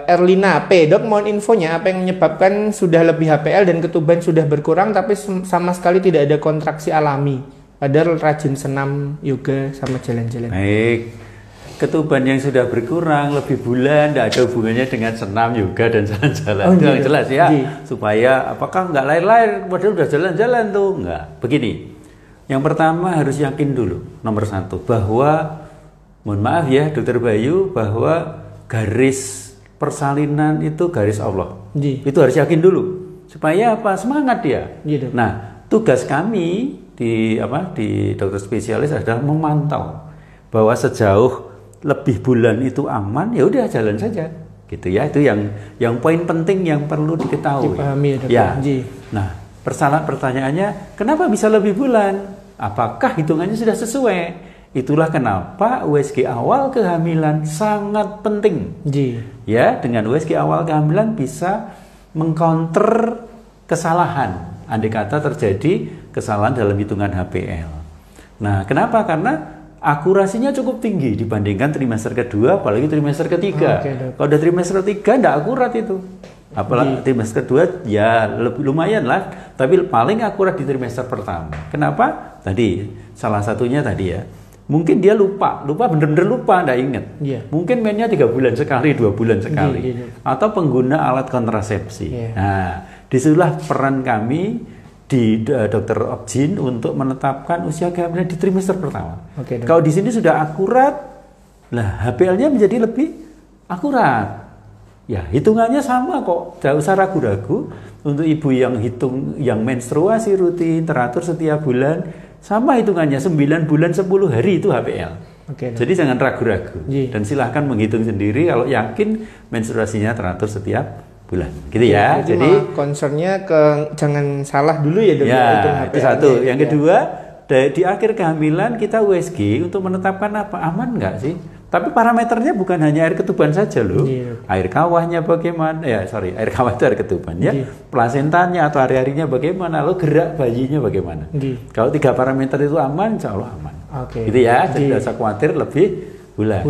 [SPEAKER 1] Erlina P. Dok, mohon infonya apa yang menyebabkan sudah lebih HPL dan ketuban sudah berkurang tapi sama sekali tidak ada kontraksi alami, padahal rajin senam, yoga, sama jalan-jalan.
[SPEAKER 2] Baik, ketuban yang sudah berkurang lebih bulan, tidak ada hubungannya dengan senam yoga dan jalan-jalan. Itu yang jelas ya. Supaya apakah nggak lahir-lahir padahal udah jalan-jalan tuh? Nggak. Begini, yang pertama harus yakin dulu, nomor satu, bahwa mohon maaf ya Dokter Bayu, bahwa garis persalinan itu garis Allah. Itu harus yakin dulu. Supaya apa? Semangat dia. Nah, tugas kami di dokter spesialis adalah memantau bahwa sejauh lebih bulan itu aman, ya udah jalan saja. Gitu ya. Itu yang poin penting yang perlu diketahui.
[SPEAKER 1] Dipahami,
[SPEAKER 2] ya. Nah, pertanyaannya, kenapa bisa lebih bulan? Apakah hitungannya sudah sesuai? Itulah kenapa USG awal kehamilan sangat penting. Ya, dengan USG awal kehamilan bisa mengcounter kesalahan. Andai kata terjadi kesalahan dalam hitungan HPL. Nah, kenapa? Karena akurasinya cukup tinggi dibandingkan trimester kedua, apalagi trimester ketiga. Kalau udah trimester ketiga, tidak akurat itu. Apalagi trimester kedua, ya lumayan lah. Tapi paling akurat di trimester pertama. Kenapa? Tadi, salah satunya tadi ya. Mungkin dia lupa bener-bener lupa, tidak ingat. Mungkin mainnya 3 bulan sekali, 2 bulan sekali. Atau pengguna alat kontrasepsi. Nah, disitulah peran kami di dokter Obgyn untuk menetapkan usia kehamilan di trimester pertama. Kalau di sini sudah akurat, lah HPL-nya menjadi lebih akurat. Ya, hitungannya sama kok, tidak usah ragu-ragu. Untuk ibu yang menstruasi rutin teratur setiap bulan, sama hitungannya 9 bulan 10 hari itu HPL. Jadi jangan ragu-ragu. Dan silahkan menghitung sendiri kalau yakin menstruasinya teratur setiap bulan. Gitu ya.
[SPEAKER 1] Jadi concernnya jangan salah dulu ya Dok.
[SPEAKER 2] Ya, itu satu. Yang kedua, di akhir kehamilan kita USG untuk menetapkan apa? Aman nggak sih? Tapi parameternya bukan hanya air ketuban saja loh. Air kawahnya bagaimana? Air kawah itu air ketuban ya. Plasentanya atau hari-harinya bagaimana? Lalu gerak bayinya bagaimana? Kalau 3 parameter itu aman, insya Allah aman. Gitu ya. Jadi tidak usah khawatir lebih bulan.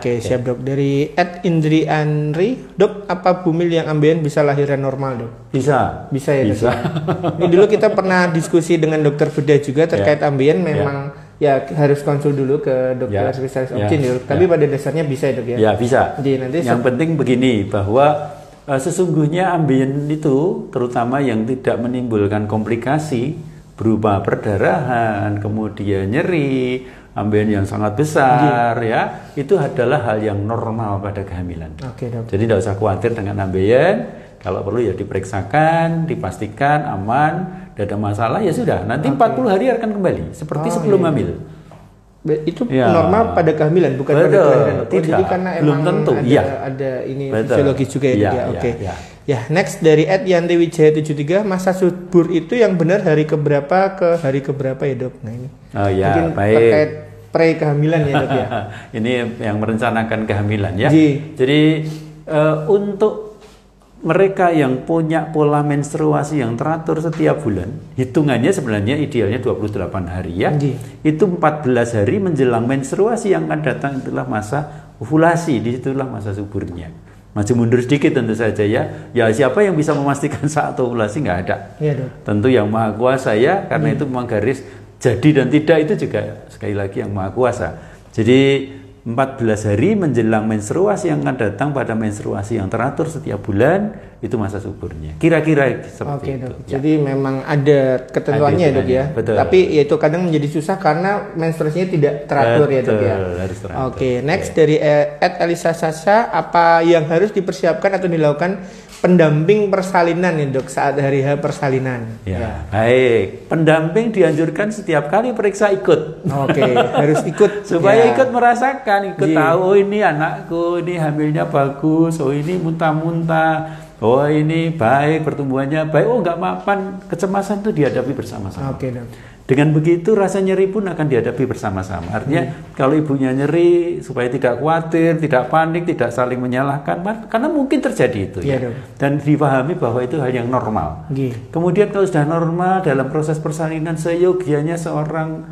[SPEAKER 1] Siap Dok. Dari @Indrianri, Dok, apa bumil yang ambeien bisa lahiran normal Dok?
[SPEAKER 2] Bisa
[SPEAKER 1] ya Dok. Ini dulu kita pernah diskusi dengan dokter bedah juga terkait ambeien, memang ya harus konsul dulu ke dokter spesialis Obgyn tapi pada dasarnya bisa ya Dok ya?
[SPEAKER 2] Ya bisa. Nanti yang penting begini, bahwa sesungguhnya ambeien itu terutama yang tidak menimbulkan komplikasi berupa perdarahan, kemudian nyeri, ambeien yang sangat besar ya, itu adalah hal yang normal pada kehamilan.
[SPEAKER 1] Dok.
[SPEAKER 2] Jadi tidak usah khawatir dengan ambeien. Kalau perlu ya diperiksakan, dipastikan aman, tidak ada masalah, ya sudah. Nanti 40 hari akan kembali seperti sebelum hamil.
[SPEAKER 1] Itu normal pada kehamilan, bukan pada kelahiran.
[SPEAKER 2] Tidak,
[SPEAKER 1] karena
[SPEAKER 2] belum tentu.
[SPEAKER 1] Ada ini fisiologis juga ya. Ya, next dari @yantiwijaya73, masa subur itu yang benar hari keberapa ke hari keberapa ya Dok? Nah ini. Mungkin terkait pre-kehamilan ya Dok ya.
[SPEAKER 2] Ini yang merencanakan kehamilan ya. Jadi untuk mereka yang punya pola menstruasi yang teratur setiap bulan, hitungannya sebenarnya idealnya 28 hari ya. Itu 14 hari menjelang menstruasi yang akan datang itulah masa ovulasi, disitulah masa suburnya. Maju mundur sedikit tentu saja ya. Ya siapa yang bisa memastikan saat ovulasi? Nggak ada. Tentu yang Maha Kuasa ya, karena itu memang garis jadi dan tidak itu juga sekali lagi yang Maha Kuasa. Jadi 14 hari menjelang menstruasi yang akan datang pada menstruasi yang teratur setiap bulan, itu masa suburnya. Kira-kira seperti itu.
[SPEAKER 1] Dok. Jadi memang ada ketentuannya ya Dok ya.
[SPEAKER 2] Betul.
[SPEAKER 1] Tapi ya itu kadang menjadi susah karena menstruasinya tidak teratur ya Dok ya.
[SPEAKER 2] Harus teratur.
[SPEAKER 1] Next dari @Elisa Sasa, apa yang harus dipersiapkan atau dilakukan pendamping persalinan ya Dok saat hari H persalinan?
[SPEAKER 2] Baik. Pendamping dianjurkan setiap kali periksa ikut.
[SPEAKER 1] Harus ikut
[SPEAKER 2] supaya ikut merasakan, ikut tahu, oh ini anakku, ini hamilnya bagus, oh ini muntah-muntah, oh ini baik, pertumbuhannya baik, oh nggak mapan, kecemasan itu dihadapi bersama-sama.
[SPEAKER 1] Dok.
[SPEAKER 2] Dengan begitu rasa nyeri pun akan dihadapi bersama-sama. Artinya kalau ibunya nyeri supaya tidak khawatir, tidak panik, tidak saling menyalahkan, karena mungkin terjadi itu ya. Dan dipahami bahwa itu hal yang normal. Kemudian kalau sudah normal dalam proses persalinan, seyogianya seorang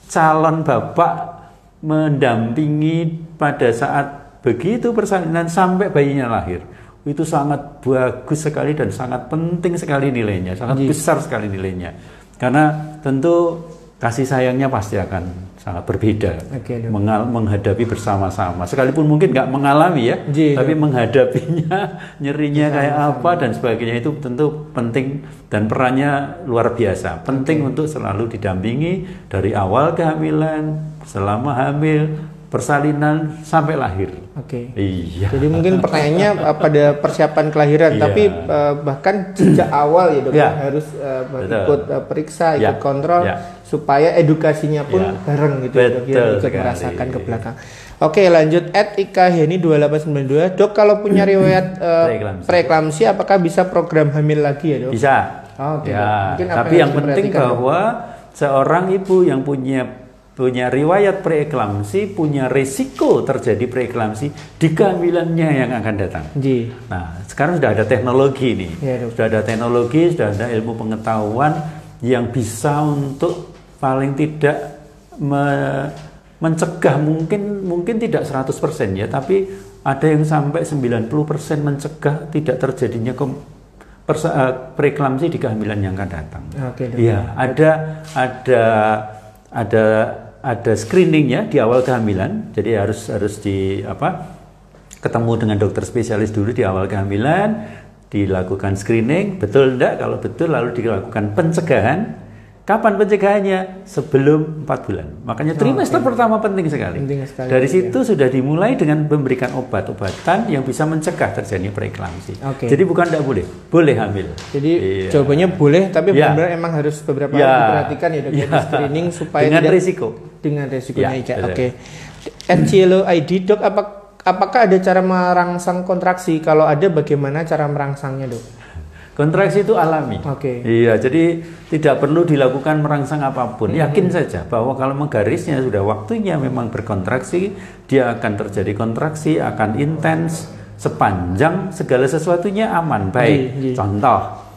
[SPEAKER 2] calon bapak mendampingi pada saat begitu persalinan sampai bayinya lahir. Itu sangat bagus sekali dan sangat penting sekali nilainya, sangat besar sekali nilainya. Karena tentu kasih sayangnya pasti akan sangat berbeda.
[SPEAKER 1] Oke,
[SPEAKER 2] menghadapi bersama-sama. Sekalipun mungkin nggak mengalami ya, tapi menghadapinya, nyerinya kayak apa dan sebagainya itu tentu penting dan perannya luar biasa. Penting untuk selalu didampingi dari awal kehamilan, selama hamil, persalinan sampai lahir. Iya.
[SPEAKER 1] Jadi mungkin pertanyaannya pada persiapan kelahiran, tapi bahkan sejak awal ya dok harus ikut periksa, ikut kontrol supaya edukasinya pun bareng gitu ya, ikut merasakan ke belakang. Oke, lanjut Ika Heni 2892. Dok, kalau punya riwayat preeklamsi apakah bisa program hamil lagi ya dok?
[SPEAKER 2] Bisa. Tapi yang penting bahwa seorang ibu yang punya riwayat preeklamsi, punya risiko terjadi preeklamsi di kehamilannya yang akan datang. Nah, sekarang sudah ada teknologi nih, sudah ada teknologi, sudah ada ilmu pengetahuan yang bisa untuk paling tidak mencegah, mungkin tidak 100% ya, tapi ada yang sampai 90% mencegah tidak terjadinya preeklamsi di kehamilan yang akan datang. Iya, ada screeningnya di awal kehamilan, jadi harus ketemu dengan dokter spesialis dulu di awal kehamilan, dilakukan screening, betul enggak? Kalau betul lalu dilakukan pencegahan. Kapan pencegahannya? Sebelum 4 bulan. Makanya trimester pertama penting sekali. Dari situ sudah dimulai dengan memberikan obat-obatan yang bisa mencegah terjadinya preeklamsi. Jadi bukan tidak boleh, boleh hamil.
[SPEAKER 1] Jadi jawabannya boleh, tapi benar-benar emang harus beberapa hal diperhatikan ya dok, screening supaya
[SPEAKER 2] dengan risiko.
[SPEAKER 1] Dengan risikonya NCLO ID dok, apakah ada cara merangsang kontraksi? Kalau ada, bagaimana cara merangsangnya dok?
[SPEAKER 2] Kontraksi itu alami. Iya, jadi tidak perlu dilakukan merangsang apapun. Yakin saja bahwa kalau menggarisnya sudah waktunya memang berkontraksi, dia akan terjadi kontraksi, akan intens sepanjang segala sesuatunya aman, baik. Contoh,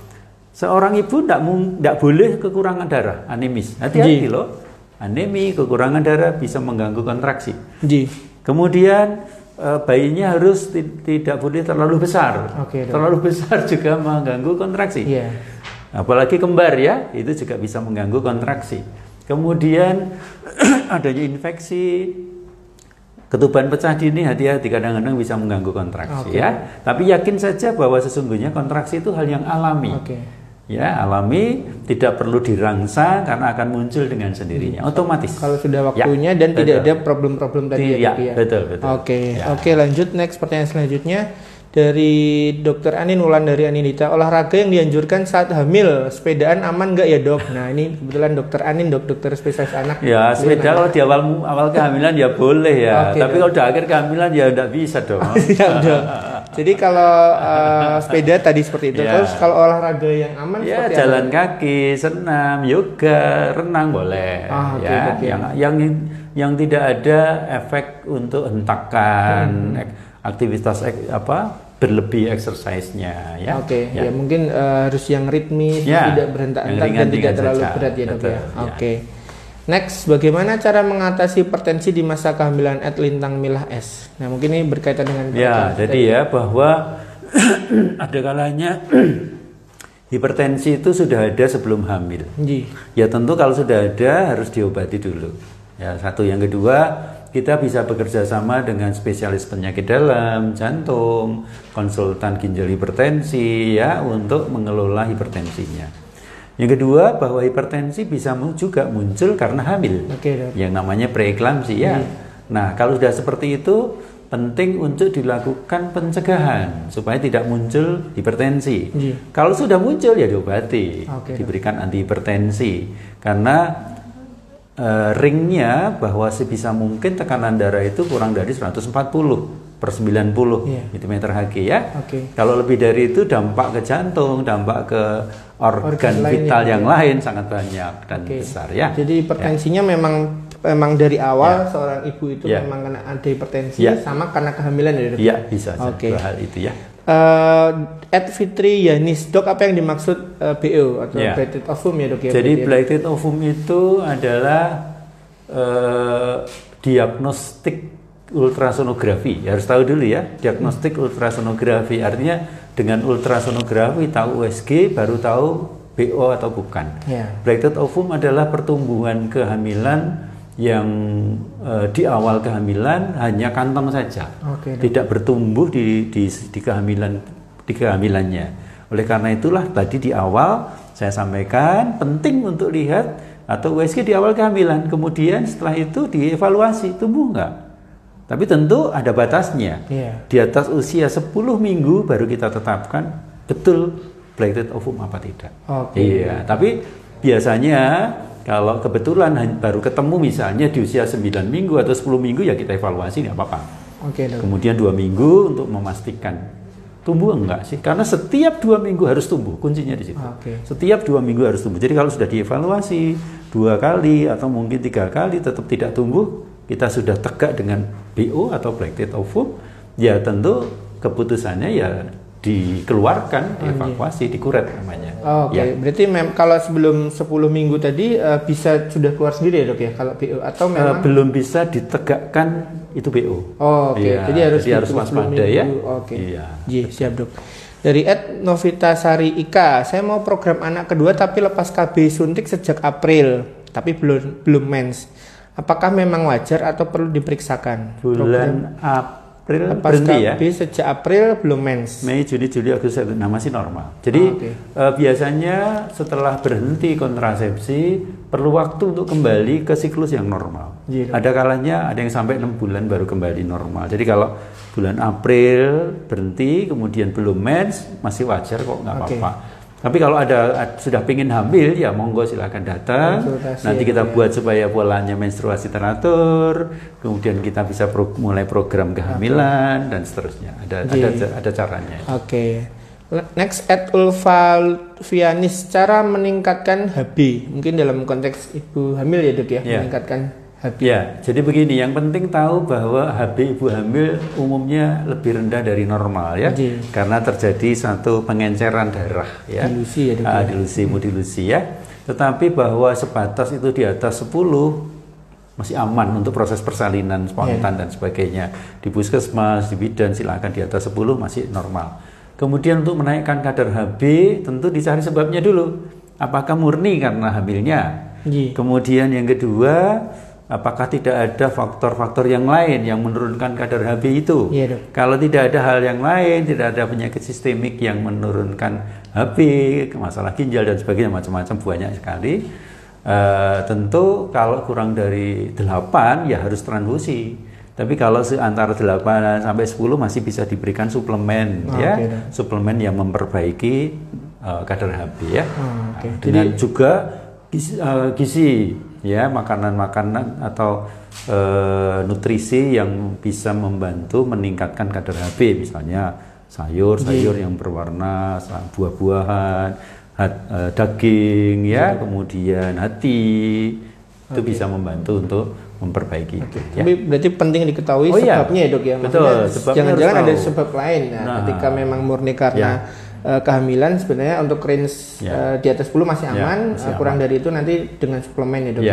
[SPEAKER 2] seorang ibu tidak boleh kekurangan darah, anemis. Hati-hati loh, anemi, kekurangan darah bisa mengganggu kontraksi. Kemudian bayinya harus tidak boleh terlalu besar. Terlalu besar juga mengganggu kontraksi. Apalagi kembar ya, itu juga bisa mengganggu kontraksi. Kemudian adanya infeksi, ketuban pecah dini, hati-hati, kadang-kadang bisa mengganggu kontraksi ya. Tapi yakin saja bahwa sesungguhnya kontraksi itu hal yang alami. Ya, alami, tidak perlu dirangsang karena akan muncul dengan sendirinya, otomatis.
[SPEAKER 1] Kalau sudah waktunya dan tidak ada problem-problem tadi ya.
[SPEAKER 2] Betul.
[SPEAKER 1] Oke, lanjut next pertanyaan selanjutnya dari Dokter Anin Wulandari Anindita. Olahraga yang dianjurkan saat hamil, sepedaan aman nggak ya dok? Nah ini kebetulan Dokter Anin, dokter spesialis anak.
[SPEAKER 2] Ya, sepeda kalau di awal kehamilan ya boleh ya. Tapi kalau di akhir kehamilan ya nggak bisa dong.
[SPEAKER 1] Jadi kalau sepeda tadi seperti itu, terus kalau olahraga yang aman seperti
[SPEAKER 2] jalan kaki, senam, yoga, renang boleh. Yang tidak ada efek untuk hentakan, aktivitas berlebih exercise-nya ya.
[SPEAKER 1] Ya mungkin harus yang ritmis, tidak berhentak-hentak dan tidak terlalu berat ya dok ya. Next, bagaimana cara mengatasi hipertensi di masa kehamilan Lintang Milah S? Nah, mungkin ini berkaitan dengan
[SPEAKER 2] jadi bahwa ada kalanya hipertensi itu sudah ada sebelum hamil. Ya tentu kalau sudah ada harus diobati dulu. Ya, satu. Yang kedua, kita bisa bekerja sama dengan spesialis penyakit dalam, jantung, konsultan ginjal hipertensi ya untuk mengelola hipertensinya. Yang kedua, bahwa hipertensi bisa juga muncul karena hamil, yang namanya preeklamsi ya. Nah, kalau sudah seperti itu, penting untuk dilakukan pencegahan supaya tidak muncul hipertensi. Kalau sudah muncul ya diobati, diberikan antihipertensi, karena ringnya bahwa sebisa mungkin tekanan darah itu kurang dari 140/90 mm/Hg ya. Kalau lebih dari itu dampak ke jantung, dampak ke organ vital yang lain sangat banyak dan besar ya.
[SPEAKER 1] Jadi hipertensinya memang dari awal seorang ibu itu memang kena ada hipertensi sama karena kehamilan ya dok?
[SPEAKER 2] Iya, bisa dua hal itu ya.
[SPEAKER 1] Fitri Yanis, dok, apa yang dimaksud BO atau blighted ovum ya dok ya?
[SPEAKER 2] Jadi blighted ovum itu adalah diagnostik ultrasonografi. Harus tahu dulu ya, diagnostik ultrasonografi artinya dengan ultrasonografi tahu USG, baru tahu BO atau bukan. Blackhead ovum adalah pertumbuhan kehamilan yang di awal kehamilan hanya kantong saja, tidak bertumbuh di kehamilannya. Oleh karena itulah tadi di awal saya sampaikan penting untuk lihat atau USG di awal kehamilan, kemudian setelah itu dievaluasi tumbuh enggak. Tapi tentu ada batasnya. Di atas usia 10 minggu baru kita tetapkan betul blackhead ovum apa tidak. Iya, tapi biasanya kalau kebetulan baru ketemu misalnya di usia 9 minggu atau 10 minggu ya kita evaluasi nggak apa-apa. Kemudian 2 minggu untuk memastikan tumbuh enggak sih? Karena setiap 2 minggu harus tumbuh, kuncinya di situ. Setiap 2 minggu harus tumbuh. Jadi kalau sudah dievaluasi 2 kali atau mungkin 3 kali tetap tidak tumbuh, kita sudah tegak dengan BO atau blackhead ovum, ya tentu keputusannya ya dikeluarkan, dievakuasi, dikuret namanya.
[SPEAKER 1] Berarti kalau sebelum 10 minggu tadi bisa sudah keluar sendiri ya dok ya kalau BO atau memang
[SPEAKER 2] belum bisa ditegakkan itu BO.
[SPEAKER 1] Jadi harus
[SPEAKER 2] waspada ya.
[SPEAKER 1] Siap dok. Dari Novita Sari Ika, saya mau program anak kedua tapi lepas KB suntik sejak April tapi belum mens. Apakah memang wajar atau perlu diperiksakan?
[SPEAKER 2] Bulan April
[SPEAKER 1] lepas
[SPEAKER 2] berhenti ya?
[SPEAKER 1] Sejak April belum mens.
[SPEAKER 2] Mei, Juni, Juli, Agustus, September, masih normal. Jadi biasanya setelah berhenti kontrasepsi perlu waktu untuk kembali ke siklus yang normal. Ada kalanya ada yang sampai 6 bulan baru kembali normal. Jadi kalau bulan April berhenti kemudian belum mens masih wajar kok, nggak apa-apa. Tapi kalau sudah pengen hamil ya monggo silakan datang. Nanti kita buat supaya polanya menstruasi teratur, kemudian kita bisa mulai program kehamilan dan seterusnya. Ada caranya.
[SPEAKER 1] Next Ulfavianis, cara meningkatkan HB mungkin dalam konteks ibu hamil ya dok ya, meningkatkan HB.
[SPEAKER 2] Jadi begini, yang penting tahu bahwa HB ibu hamil umumnya lebih rendah dari normal ya, karena terjadi satu pengenceran darah ya, dilusi ya. Tetapi bahwa sebatas itu di atas 10 masih aman untuk proses persalinan spontan dan sebagainya. Di puskesmas, di bidan silakan di atas 10 masih normal. Kemudian untuk menaikkan kadar HB tentu dicari sebabnya dulu. Apakah murni karena hamilnya? Kemudian yang kedua, apakah tidak ada faktor-faktor yang lain yang menurunkan kadar HB itu? Kalau tidak ada hal yang lain, tidak ada penyakit sistemik yang menurunkan HB, masalah ginjal dan sebagainya, macam-macam banyak sekali. Tentu kalau kurang dari 8 ya harus transfusi. Tapi kalau antara 8 sampai 10 masih bisa diberikan suplemen suplemen yang memperbaiki kadar HB ya. Dengan juga gizi ya, makanan-makanan atau nutrisi yang bisa membantu meningkatkan kadar HB, misalnya sayur-sayur yang berwarna, buah-buahan, daging ya, kemudian hati itu bisa membantu untuk memperbaiki.
[SPEAKER 1] Tapi berarti penting diketahui sebabnya ya dok ya. Jangan-jangan ada sebab lain. Ketika memang murni karena kehamilan sebenarnya untuk range di atas 10 masih aman, kurang dari itu nanti dengan suplemen ya dok.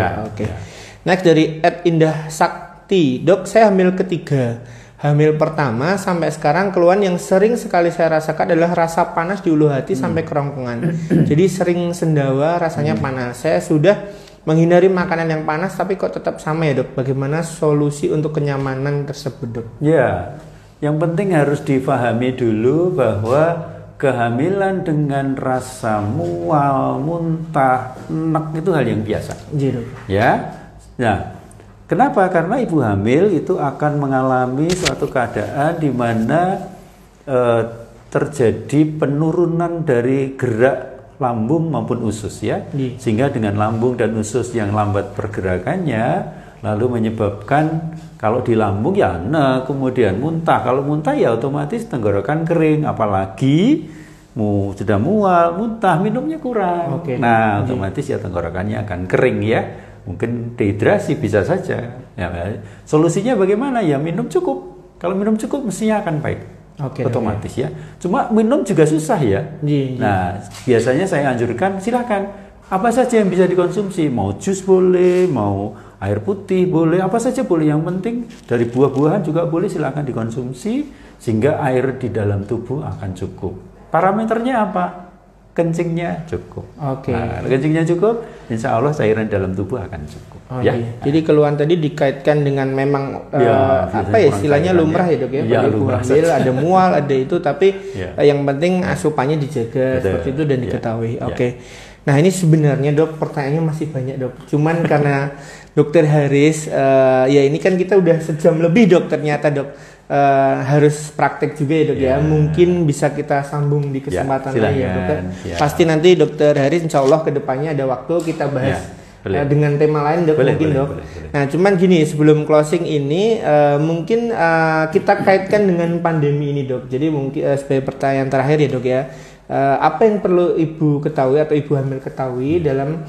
[SPEAKER 1] Next dari Indah Sakti, dok saya hamil ketiga. Hamil pertama sampai sekarang keluhan yang sering sekali saya rasakan adalah rasa panas di ulu hati sampai kerongkongan. Jadi sering sendawa, rasanya panas. Saya sudah menghindari makanan yang panas tapi kok tetap sama ya dok. Bagaimana solusi untuk kenyamanan tersebut dok?
[SPEAKER 2] Ya, yang penting harus difahami dulu bahwa kehamilan dengan rasa mual, muntah, enek itu hal yang biasa. Ya. Nah, kenapa? Karena ibu hamil itu akan mengalami suatu keadaan di mana terjadi penurunan dari gerak lambung maupun usus ya, sehingga dengan lambung dan usus yang lambat pergerakannya lalu menyebabkan kalau di lambung ya kemudian muntah. Kalau muntah ya otomatis tenggorokan kering, apalagi sudah mual, muntah, minumnya kurang. Otomatis ya tenggorokannya akan kering ya. Mungkin dehidrasi bisa saja. Solusinya bagaimana? Ya minum cukup. Kalau minum cukup mestinya akan baik. Otomatis ya. Cuma minum juga susah ya. Nah, biasanya saya anjurkan silakan apa saja yang bisa dikonsumsi, mau jus boleh, mau air putih boleh, apa saja boleh. Yang penting dari buah-buahan juga boleh, silakan dikonsumsi sehingga air di dalam tubuh akan cukup. Parameternya apa? kencingnya cukup.
[SPEAKER 1] Oke.
[SPEAKER 2] Nah, kencingnya cukup, insya Allah cairan dalam tubuh akan cukup.
[SPEAKER 1] Iya. Jadi keluhan tadi dikaitkan dengan memang apa ya istilahnya lumrah ya dok ya. Pada ibu hamil ada mual, ada itu, tapi yang penting asupannya dijaga seperti itu dan diketahui. Oke. Nah ini sebenarnya dok pertanyaannya masih banyak dok. Cuman karena Dokter Haris, ya ini kan kita udah sejam lebih dok ternyata dok. Harus praktek juga ya dok ya. Mungkin bisa kita sambung di kesempatan lain ya dokter. Pasti nanti Dokter Haris insya Allah kedepannya ada waktu kita bahas dengan tema lain dok mungkin dok. Nah cuman gini sebelum closing ini mungkin kita kaitkan dengan pandemi ini dok. Jadi mungkin sebagai pertanyaan terakhir ya dok ya. Apa yang perlu ibu ketahui atau ibu hamil ketahui dalam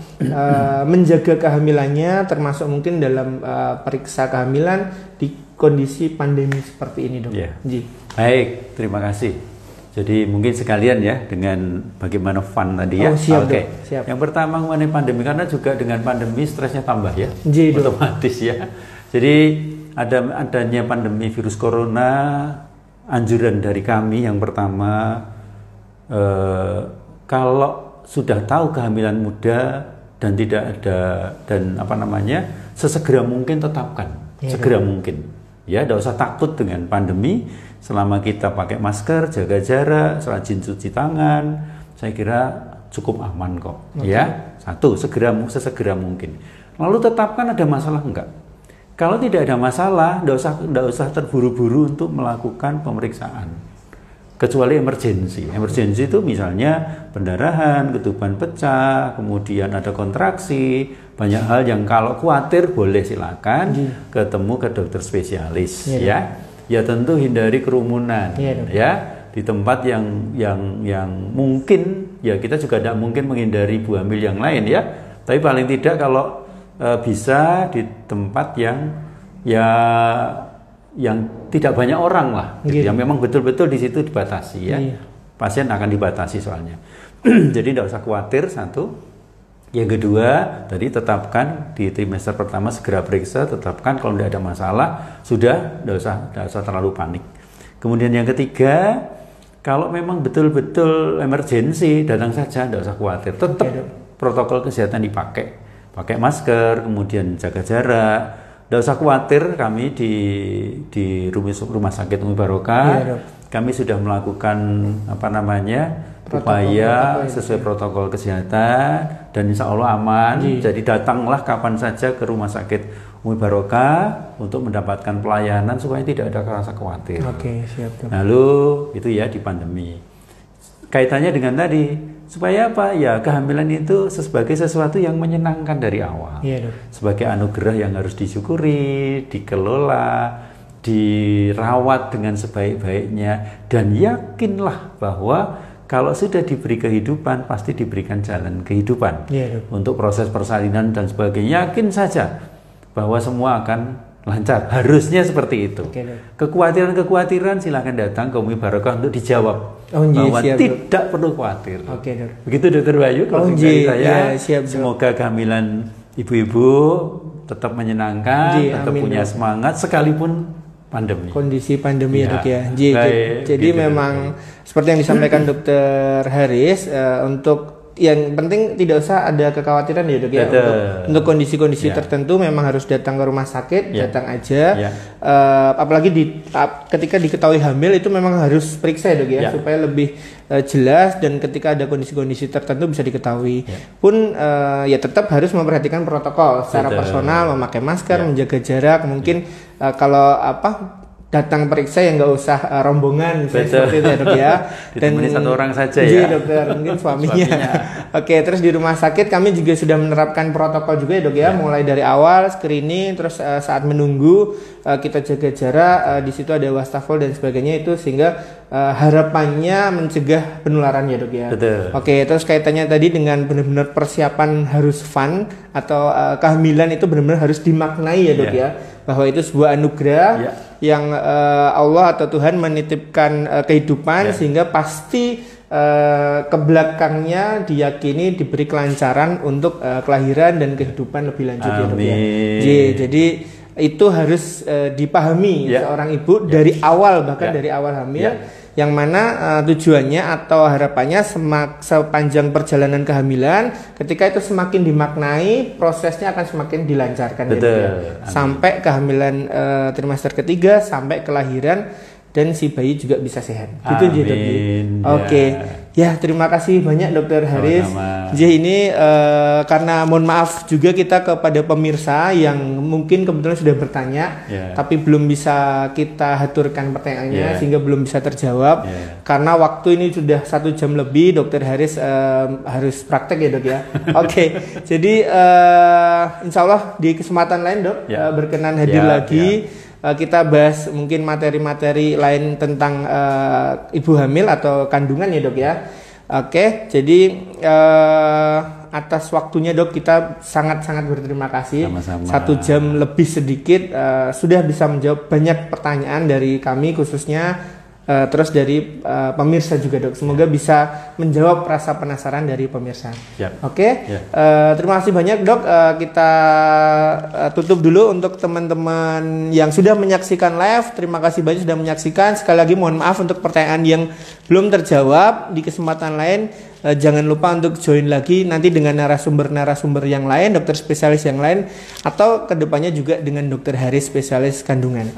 [SPEAKER 1] menjaga kehamilannya, termasuk mungkin dalam periksa kehamilan di kondisi pandemi seperti ini dok?
[SPEAKER 2] Baik, terima kasih. Jadi mungkin sekalian ya dengan bagaimana fun tadi ya.
[SPEAKER 1] Siap,
[SPEAKER 2] Oke.
[SPEAKER 1] Siap.
[SPEAKER 2] Yang pertama mengenai pandemi, karena juga dengan pandemi stresnya tambah ya, otomatis ya. Jadi adanya pandemi virus corona, anjuran dari kami yang pertama, kalau sudah tahu kehamilan muda dan tidak ada sesegera mungkin tetapkan, segera mungkin. Ya, tidak usah takut dengan pandemi. Selama kita pakai masker, jaga jarak, rajin cuci tangan, saya kira cukup aman kok. Ya, sesegera mungkin. Lalu tetapkan ada masalah enggak? Kalau tidak ada masalah, tidak usah terburu-buru untuk melakukan pemeriksaan. Kecuali emergensi. Emergensi itu misalnya pendarahan, ketuban pecah, kemudian ada kontraksi, banyak hal yang kalau khawatir boleh silakan ketemu ke dokter spesialis ya. Ya tentu hindari kerumunan ya di tempat yang mungkin ya kita juga tidak mungkin menghindari ibu hamil yang lain ya. Tapi paling tidak kalau bisa di tempat yang tidak banyak orang lah, yang memang betul-betul di situ dibatasi ya. Pasien akan dibatasi soalnya. Jadi tidak usah khawatir satu. Yang kedua, tadi tetapkan di trimester pertama segera periksa, tetapkan kalau tidak ada masalah, sudah tidak usah terlalu panik. Kemudian yang ketiga, kalau memang betul-betul emergensi, datang saja, tidak usah khawatir. Tetap protokol kesehatan dipakai, pakai masker, kemudian jaga jarak. Tidak usah khawatir, kami di rumah sakit Umi Barokah, kami sudah melakukan upaya sesuai protokol kesehatan dan insya Allah aman. Jadi datanglah kapan saja ke rumah sakit Umi Barokah untuk mendapatkan pelayanan supaya tidak ada rasa khawatir.
[SPEAKER 1] Siap.
[SPEAKER 2] Lalu itu ya di pandemi. Kaitannya dengan tadi supaya apa? Ya kehamilan itu sebagai sesuatu yang menyenangkan dari awal. Sebagai anugerah yang harus disyukuri, dikelola, dirawat dengan sebaik-baiknya, dan yakinlah bahwa kalau sudah diberi kehidupan pasti diberikan jalan kehidupan untuk proses persalinan dan sebagainya. Yakin saja bahwa semua akan lancar, harusnya seperti itu. Kekhawatiran silakan datang ke Umi Barokah untuk dijawab bahwa tidak perlu khawatir. Begitu Dokter Bayu kalau dari saya. Semoga kehamilan ibu-ibu tetap menyenangkan, tetap punya semangat sekalipun pandemi.
[SPEAKER 1] Kondisi pandemi ya dok ya. Jadi gitu, memang seperti yang disampaikan Dokter Haris, untuk yang penting tidak usah ada kekhawatiran ya dok ya. Untuk kondisi-kondisi tertentu memang harus datang ke rumah sakit, datang aja. Apalagi ketika diketahui hamil itu memang harus periksa ya dok ya, supaya lebih jelas, dan ketika ada kondisi-kondisi tertentu bisa diketahui. Pun ya tetap harus memperhatikan protokol secara personal, memakai masker, menjaga jarak. Mungkin kalau datang periksa yang nggak usah rombongan seperti itu ya dok ya. Dan
[SPEAKER 2] satu orang saja ya
[SPEAKER 1] dokter, mungkin suaminya. Oke, terus di rumah sakit kami juga sudah menerapkan protokol juga ya dok ya, mulai dari awal screening, terus saat menunggu kita jaga jarak, di situ ada wastafel dan sebagainya itu, sehingga harapannya mencegah penularan ya dok ya. Oke, terus kaitannya tadi dengan benar-benar persiapan harus fun atau kehamilan itu benar-benar harus dimaknai ya dok ya, bahwa itu sebuah anugerah yang Allah atau Tuhan menitipkan kehidupan, sehingga pasti ke belakangnya diyakini diberi kelancaran untuk kelahiran dan kehidupan lebih lanjut ya dok ya. Jadi itu harus dipahami seorang ibu dari awal, bahkan dari awal hamil, yang mana tujuannya atau harapannya sepanjang perjalanan kehamilan, ketika itu semakin dimaknai, prosesnya akan semakin dilancarkan.
[SPEAKER 2] Betul.
[SPEAKER 1] Ya. Sampai kehamilan trimester ketiga, sampai kelahiran, dan si bayi juga bisa sehat. Gitu aja dok. Oke. Ya, terima kasih banyak Dokter Haris. Jadi ini karena mohon maaf juga kita kepada pemirsa yang mungkin kebetulan sudah bertanya, tapi belum bisa kita haturkan pertanyaannya sehingga belum bisa terjawab. Karena waktu ini sudah 1 jam lebih, Dokter Haris harus praktek ya dok ya. Oke. Jadi insya Allah di kesempatan lain dok berkenan hadir lagi. Kita bahas mungkin materi-materi lain tentang ibu hamil atau kandungan ya dok ya. Oke, jadi atas waktunya dok kita sangat-sangat berterima kasih.
[SPEAKER 2] Sama-sama.
[SPEAKER 1] 1 jam lebih sedikit sudah bisa menjawab banyak pertanyaan dari kami khususnya. Terus dari pemirsa juga dok, semoga bisa menjawab rasa penasaran dari pemirsa. Oke. Terima kasih banyak dok. Kita tutup dulu untuk teman-teman yang sudah menyaksikan live. Terima kasih banyak sudah menyaksikan. Sekali lagi mohon maaf untuk pertanyaan yang belum terjawab. Di kesempatan lain jangan lupa untuk join lagi nanti dengan narasumber-narasumber yang lain, dokter spesialis yang lain, atau kedepannya juga dengan Dokter Haris spesialis kandungan.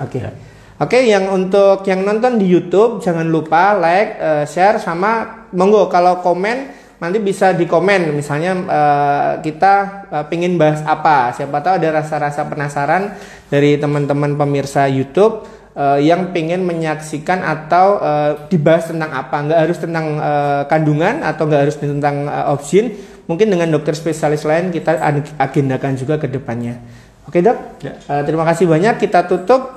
[SPEAKER 1] Oke, yang untuk yang nonton di YouTube jangan lupa like, share, sama monggo kalau komen nanti bisa di komen. Misalnya kita pengen bahas apa, siapa tahu ada rasa-rasa penasaran dari teman-teman pemirsa YouTube yang pengen menyaksikan atau dibahas tentang apa. Nggak harus tentang kandungan atau nggak harus tentang obgyn. Mungkin dengan dokter spesialis lain kita agendakan juga ke depannya. Oke dok, terima kasih banyak. Kita tutup.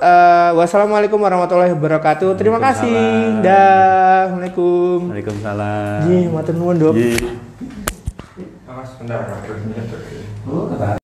[SPEAKER 1] Wassalamualaikum warahmatullahi wabarakatuh. Terima kasih. Dah. Assalamualaikum.
[SPEAKER 2] Waalaikumsalam.
[SPEAKER 1] Matur nuwun dok.
[SPEAKER 2] Mas, bentar.